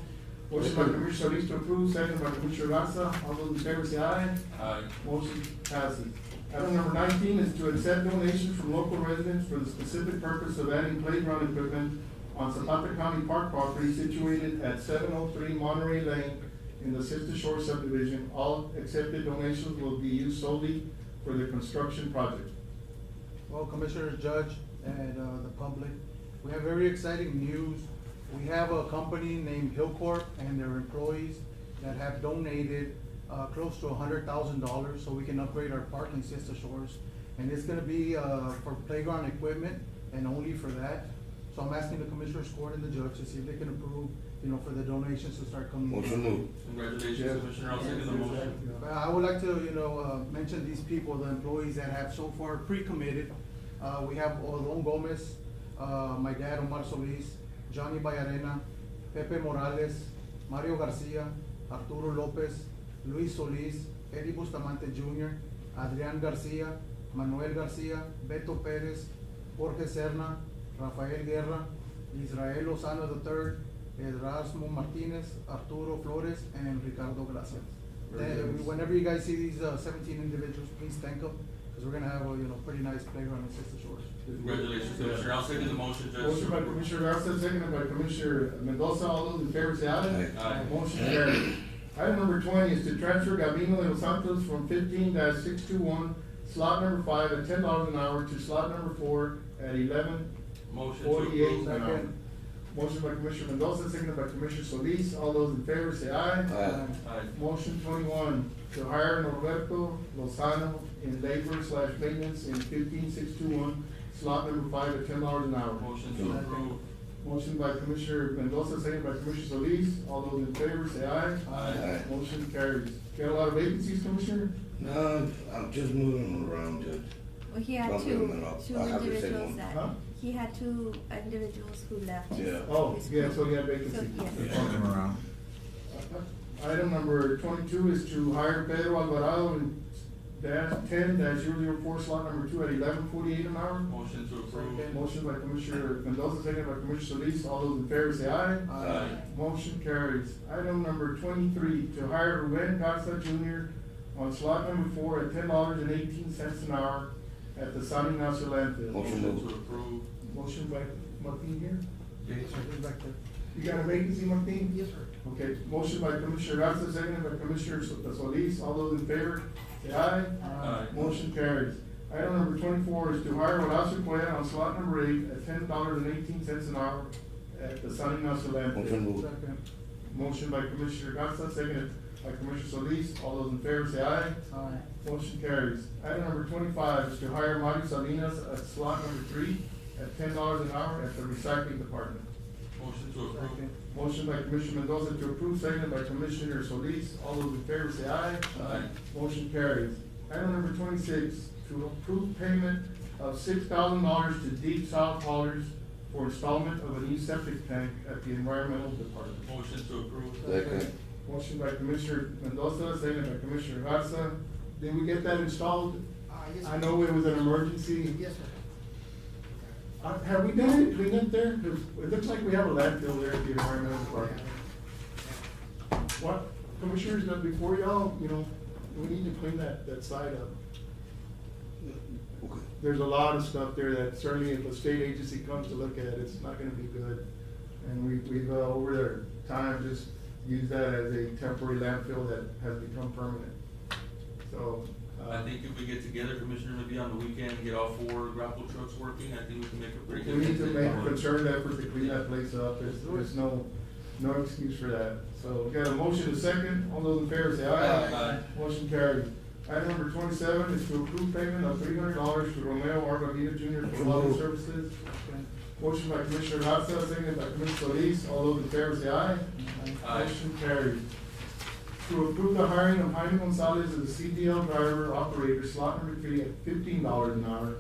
Motion by Commissioner Solis to approve, second by Commissioner Garza. All those in favor say aye. Aye. Motion passes. Item number 19 is to accept donations from local residents for the specific purpose of adding playground equipment on Zapata County Park property situated at 703 Monterey Lane in the Sister Shore subdivision. All accepted donations will be used solely for the construction project. Well, Commissioners, Judge, and the public, we have very exciting news. We have a company named Hillcorp and their employees that have donated close to $100,000 so we can upgrade our park in Siesta Shores. And it's gonna be for playground equipment and only for that. So I'm asking the Commissioners Court and the judge to see if they can approve, for the donations to start coming. Motion moved. Congratulations, Commissioner, I'll second the motion. I would like to, mention these people, the employees that have so far pre-committed. We have Odon Gomez, my dad Omar Solis, Johnny Bayarena, Pepe Morales, Mario Garcia, Arturo Lopez, Luis Solis, Eddie Bustamante Jr., Adrián Garcia, Manuel Garcia, Beto Pérez, Jorge Serna, Rafael Guerra, Israel Lozano III, Erasmo Martinez, Arturo Flores, and Ricardo Gracia. Whenever you guys see these 17 individuals, please thank them, because we're gonna have a pretty nice playground in Sister Shores. Congratulations, Commissioner, I'll second the motion, Judge. Motion by Commissioner Garza, seconded by Commissioner Mendoza. All those in favor say aye. Aye. Motion carried. Item number 20 is to transfer Gabino de los Santos from 15-621, slot number 5 at $10 an hour to slot number 4 at Motion to $11.48 approve. an hour. Motion by Commissioner Mendoza, seconded by Commissioner Solis. All those in favor say aye. Aye. Aye. Motion 21, to hire Norberto Lozano in labor/maintenance in 15-621, slot number 5 at $10 an hour. Motion to approve. Motion by Commissioner Mendoza, seconded by Commissioner Solis. All those in favor say aye. Aye. Motion carries. Got a lot of vacancies, Commissioner? No, I'm just moving them around, Judge. Well, he had Bumping them up. two I have the same individuals one. that, Huh? he had two individuals who left. Yeah. Oh, his yeah, group. so he had vacancies. So, yes. Bump them around. Item number 22 is to hire Pedro Alvarado in 10-004, slot number 2 at $11.48 an hour. Motion to approve. Motion by Commissioner Mendoza, seconded by Commissioner Solis. All those in favor say aye. Aye. Motion carries. Item number 23, to hire Ruben Casa Jr. on slot number 4 at $10.18 an hour at the San Ignacio landfill. Motion Motion moved. to approve. Motion by Martin here. Yes, sir. Back there. You got a vacancy, Martin? Yes, sir. Okay, motion by Commissioner Garza, seconded by Commissioner Solis. All those in favor, say aye. Aye. Motion carries. Item number 24 is to hire Horacio Cuella on slot number 8 at $10.18 an hour at the San Ignacio landfill. Motion moved. Motion by Commissioner Garza, seconded by Commissioner Solis. All those in favor say aye. Aye. Motion carries. Item number 25 is to hire Mario Salinas at slot number 3 at $10 an hour at the recycling department. Motion to approve. Motion by Commissioner Mendoza to approve, seconded by Commissioner Solis. All those in favor say aye. Aye. Motion carries. Item number 26, to approve payment of $6,000 to Deep South Haulers for installment of a new septic tank at the environmental department. Motion to approve. Second. Motion by Commissioner Mendoza, seconded by Commissioner Garza. Did we get that installed? Yes, I sir. know it was an emergency. Yes, sir. Have we done any cleanup there? 'Cause it looks like we have a landfill there at the environmental department. What, Commissioners, before y'all, we need to clean that side up. Okay. There's a lot of stuff there that certainly if a state agency comes to look at it, it's not gonna be good. And we've over their time just used that as a temporary landfill that has become permanent. So, I think if we get together, Commissioner, maybe on the weekend, get all 4 grapple trucks working, I think we can make a pretty we good. need to make a concerted effort to clean that place up. There's no excuse for that. So we got a motion to second. All those in favor say aye. Aye. Motion carried. Item number 27 is to approve payment of $300 to Romeo Arboleda Jr. for welding services. Motion by Commissioner Garza, seconded by Commissioner Solis. All those in favor say aye. Aye. Motion carried. To approve the hiring of Jaime Gonzalez as a CDL driver operator, slot number 3 at $15 an hour,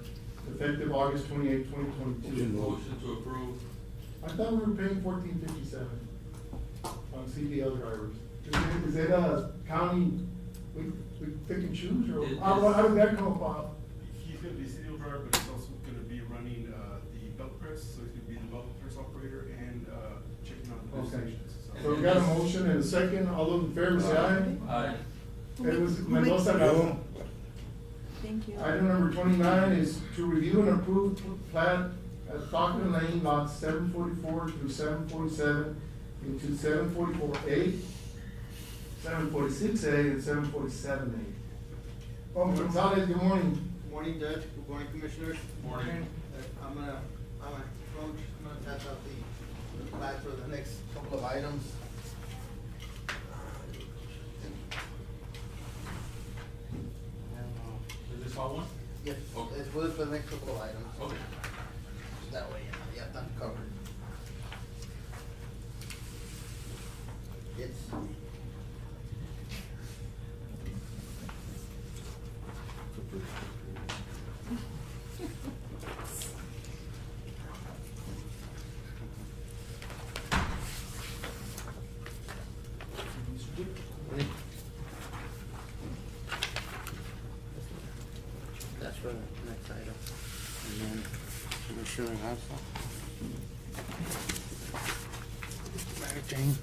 effective August 28, 2022. Motion to approve. I thought we were paying $14.57 on CDL drivers. Is it a county, we pick and choose, or how did that come about? He's gonna be serial driver, but he's also gonna be running, the belt press, so he's gonna be the belt press operator and, checking on the lift Okay. stations. So So we got a motion and a second, all those in favor say aye. Aye. It was Who makes- Mendoza Garza. Thank you. Item number 29 is to review and approve plat at Stockton Lane, lots 744 through 747 into 744A, 746A, and 747A. Oh, Gonzalez, good morning. Good morning, Judge. Good morning, Commissioners. Morning. I'm gonna pass out the plat for the next couple of items. Is this all one? Yes, Okay. it's for the next couple of items. Okay. That way, yeah, that's covered. It's. That's for the next item. And then Commissioner Garza. Mary Jane.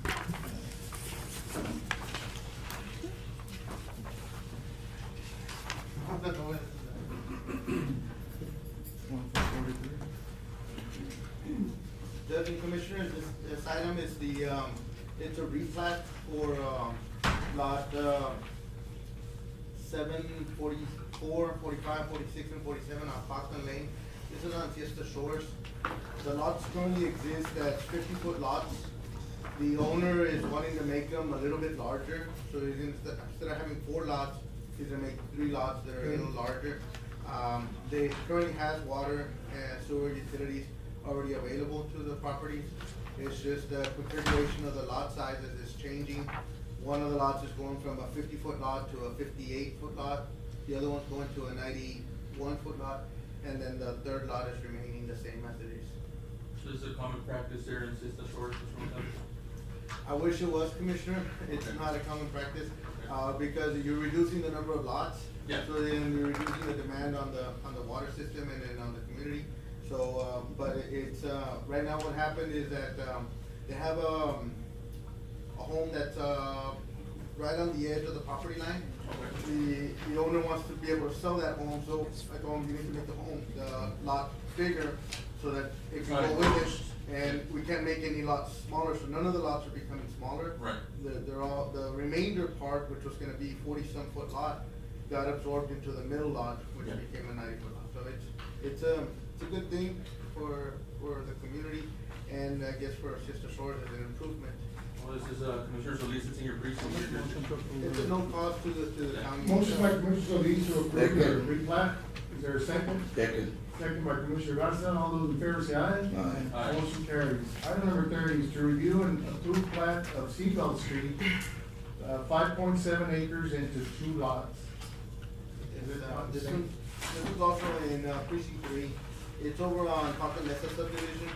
Judge and Commissioners, this item is it's a replat for, lot, 744, 45, 46, and 47 on Stockton Lane. This is on Fiesta Shores. The lots currently exist as 50-foot lots. The owner is wanting to make them a little bit larger, so he's instead of having 4 lots, he's gonna make 3 lots that are a little larger. They currently has water and sewer utilities already available to the properties. It's just the configuration of the lot sizes is changing. One of the lots is going from a 50-foot lot to a 58-foot lot. The other one's going to a 91-foot lot, and then the third lot is remaining the same as it is. So this is a common practice there in Siesta Shores, Mr. Gonzalez? I wish it was, Commissioner. It's not a common practice, because you're reducing the number of lots. Yeah. So then you're reducing the demand on the water system and then on the community. So, but it's, right now what happened is that, they have, a home that's, right on the edge of the property line. The owner wants to be able to sell that home, so I told him you need to make the lot bigger so that it can go with it. And we can't make any lots smaller, so none of the lots are becoming smaller. Right. They're all, the remainder part, which was gonna be 40-some foot lot, got absorbed into the middle lot, which Yeah. became a 90-foot lot. So it's a good thing for the community, and I guess for Sister Shores as an improvement. Well, this is, Commissioner Solis, it's in your precinct. It's at no cost to the county. Motion by Commissioner Solis to approve the Second. replat. Is there a second? Second. Second by Commissioner Garza. All those in favor say aye. Aye. Motion carries. Item number 30 is to review and approve plat of Seabelt Street, 5.7 acres into 2 lots. Is it not the This same? is also in precinct 3. It's over on Papa Mesa subdivision.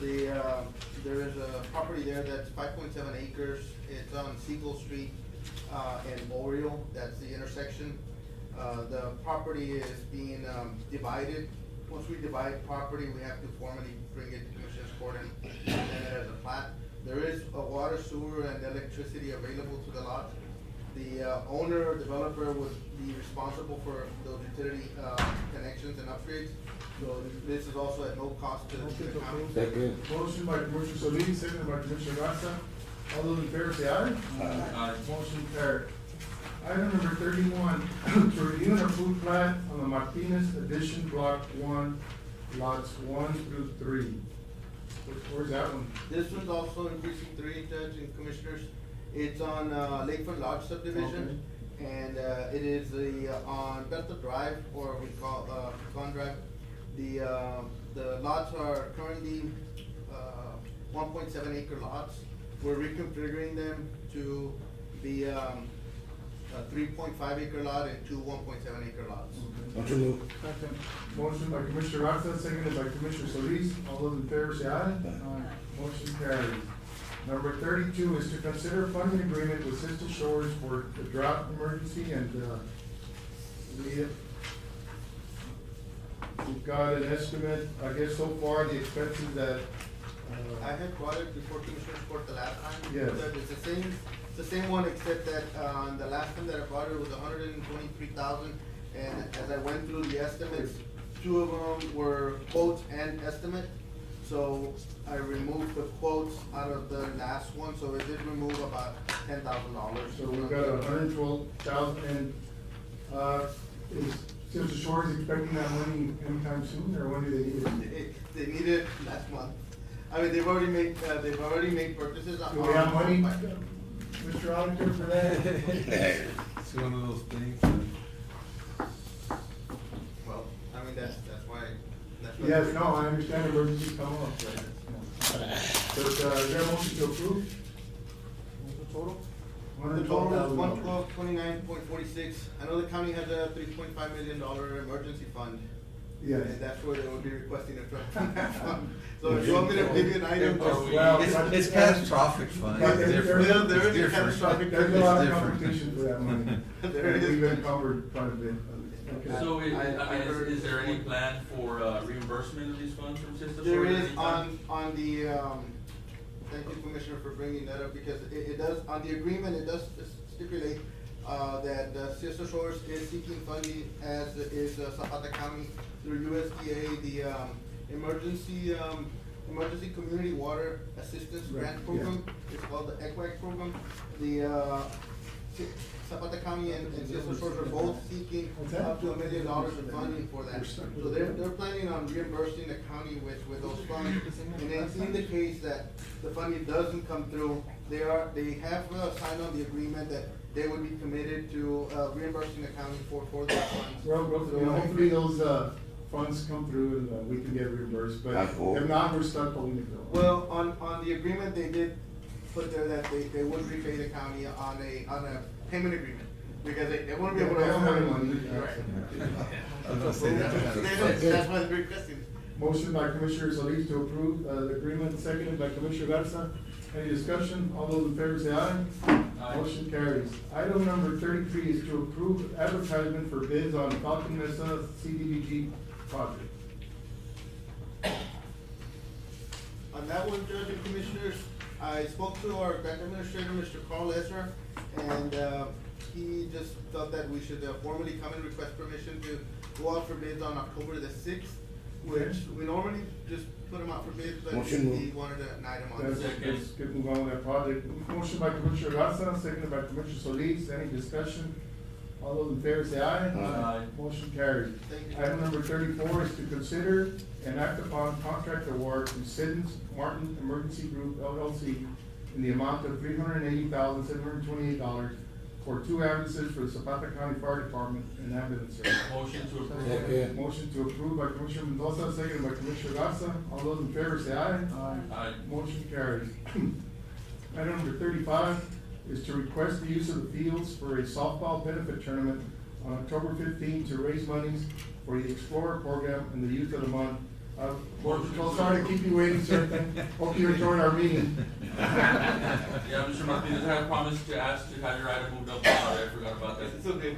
There is a property there that's 5.7 acres. It's on Seagull Street, and Oriole, that's the intersection. The property is being, divided. Once we divide property, we have to formally bring it to Commissioner's Court and present it as a plat. There is a water, sewer, and electricity available to the lot. The, owner or developer would be responsible for those utility, connections and upgrades. So this is also at no cost to the county. Second. Motion by Commissioner Solis, second by Commissioner Garza. All those in favor say aye. Aye. Motion carried. Item number 31, to review and approve plat on the Martinez Addition Block 1, lots 1 through 3. Where's that one? This one's also in precinct 3, Judge and Commissioners. It's on, Lakefront Lodge subdivision. And, it is on Bethel Drive, or we call, Pecan Drive. The lots are currently, 1.7 acre lots. We're reconfiguring them to be, a 3.5 acre lot and 2 1.7 acre lots. Motion move. Second. Motion by Commissioner Garza, seconded by Commissioner Solis. All those in favor say aye. Motion carries. Number 32 is to consider funding agreement with Sister Shores for the drought emergency, and, we've got an estimate, I guess so far, the expenses that, I had brought it before Commissioner's Court the last time. Yes. It's the same one, except that, the last time that I brought it was 123,000. And as I went through the estimates, two of them were quotes and estimate. So I removed the quotes out of the last one, so it did remove about $10,000. So we've got 112,000, and, is Sister Shores expecting that money anytime soon, or when do they need it? They need it last month. I mean, they've already made purchases on. Do we have money, Mr. Auditor, for that? It's one of those things. Well, I mean, that's why. Yes, no, I understand emergencies come up, but, is there a motion to approve? The total? The total is 112,29.46. I know the county has a $3.5 million emergency fund. Yes. And that's where they will be requesting it from. So if you want me to give you an item. Well, It's catastrophic fund. But It's there- different. there is It's a different. catastrophic- There's a lot of It's different. competition for that money. There is. We've encumbered quite a bit. Okay. So, I heard- is there any plan for reimbursement of these funds from Sister Shores? There is anytime? on the, thank you, Commissioner, for bringing that up, because it does, on the agreement, it does stipulate, that Sister Shores is seeking funding, as is Zapata County through USDA, the, Emergency Community Water Assistance Right, Grant Program. It's called the ECWAC program. The, Zapata County and Sister Shores are both seeking up to $1 million of funding for that. So they're planning on reimbursing the county with those funds. And then in the case that the funding doesn't come through, they have signed on the agreement that they would be committed to reimbursing the county for those funds. Well, hopefully those, funds come through and, we can get reimbursed, but if not, we're stuck holding it though. Well, on the agreement, they did put there that they would repay the county on a payment agreement, because they won't be able to. They don't have any money. I was gonna say that. That's why they're requesting. Motion by Commissioner Solis to approve, the agreement, seconded by Commissioner Garza. Any discussion? All those in favor say aye. Aye. Motion carries. Item number 33 is to approve advertisement for bids on Falcon Mesa CDBG project. On that one, Judge and Commissioners, I spoke to our grant administrator, Mr. Carl Ezra, and, he just thought that we should formally come and request permission to go out for bids on October the 6th, which we normally just put them out for bids, but he wanted an item on Let's it. move on with that project. Motion by Commissioner Garza, seconded by Commissioner Solis. Any discussion? All those in favor say aye. Aye. Motion carries. Thank you. Item number 34 is to consider and act upon contract award to Siddons Martin Emergency Group LLC in the amount of $380,728 for 2 ambulances for the Zapata County Fire Department and ambulance service. Motion to approve. Motion to approve by Commissioner Mendoza, seconded by Commissioner Garza. All those in favor say aye. Aye. Motion carries. Item number 35 is to request the use of the fields for a softball benefit tournament on October 15 to raise monies for the Explorer program and the Youth of the Month. Sorry to keep you waiting, sir. Hope you enjoyed our meeting. Yeah, Mr. Martinez, I have promised to ask to have your item moved up. Sorry, I forgot about that. It's okay.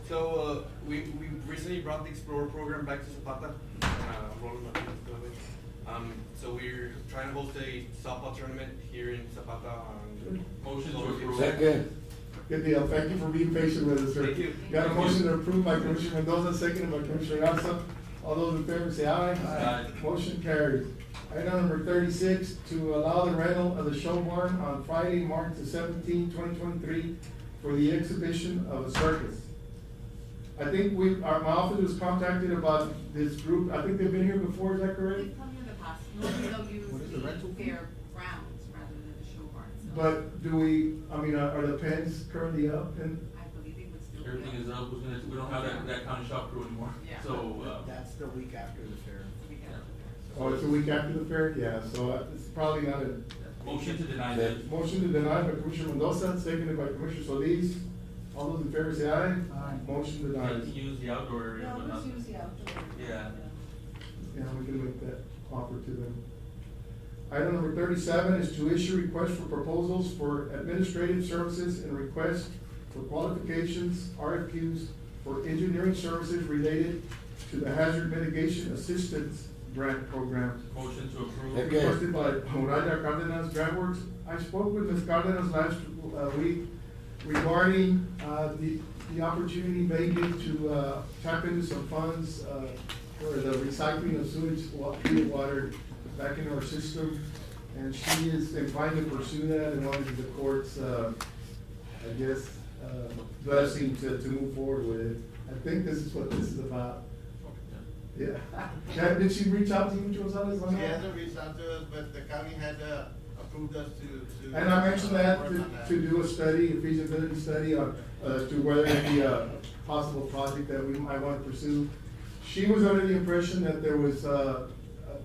So, we recently brought the Explorer program back to Zapata. So we're trying to host a softball tournament here in Zapata on. Motion to approve. Second. Good deal. Thank you for being patient with us, sir. Thank you. Got a motion to approve by Commissioner Mendoza, seconded by Commissioner Garza. All those in favor say aye. Aye. Motion carries. Item number 36, to allow the rental of the show barn on Friday, March the 17th, 2023, for the exhibition of a circus. I think my office was contacted about this group. I think they've been here before, is that correct? They've come here in the past, normally they'll use What is the rental fee? fair grounds rather than the show barn, so. But do we, are the pens currently up and? I believe they would still be. Everything is up. We don't have that county shop crew anymore. Yeah. So, That's the week after the fair. Oh, it's a week after the fair? Yeah, so it's probably not a. motion to deny that. Motion to deny by Commissioner Mendoza, seconded by Commissioner Solis. All those in favor say aye. Aye. Motion You denied. can use the outdoor area, No, but let's not. use the outdoor. Yeah. Yeah, we can make that offer to them. Item number 37 is to issue requests for proposals for administrative services and requests for qualifications, RFQs for engineering services related to the hazard mitigation assistance grant program. Motion to approve. Requested by Muralla Cardenas Grant Works. I spoke with Ms. Cardenas last week regarding the opportunity maybe to tap into some funds for the recycling of sewage, treated water back into our system. And she is inclined to pursue that and wanted the court's, I guess, blessing to move forward with it. I think this is what this is about. Yeah. Did she reach out to you, Gonzalez, on She that? hasn't reached out to us, but the county had approved us to. And I mentioned that work on that. to do a study, a feasibility study on, to whether it be a possible project that we might want to pursue. She was under the impression that there was,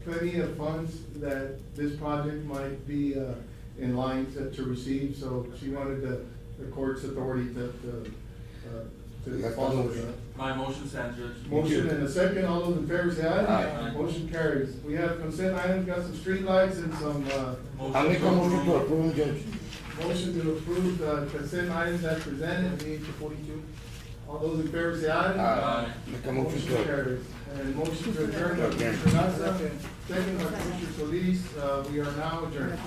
plenty of funds that this project might be, in line to receive, so she wanted the court's authority to follow that. My motion stands, Judge. Motion and a second, all those in favor say aye. Aye. Motion carries. We have consent items, got some street lights and some, I'll make a motion to approve, Judge. Motion to approve, consent items as presented. 38 to 42. All those in favor say aye. Aye. Make a motion carries. And motion to adjourn by Commissioner Garza, second by Commissioner Solis, we are now adjourned.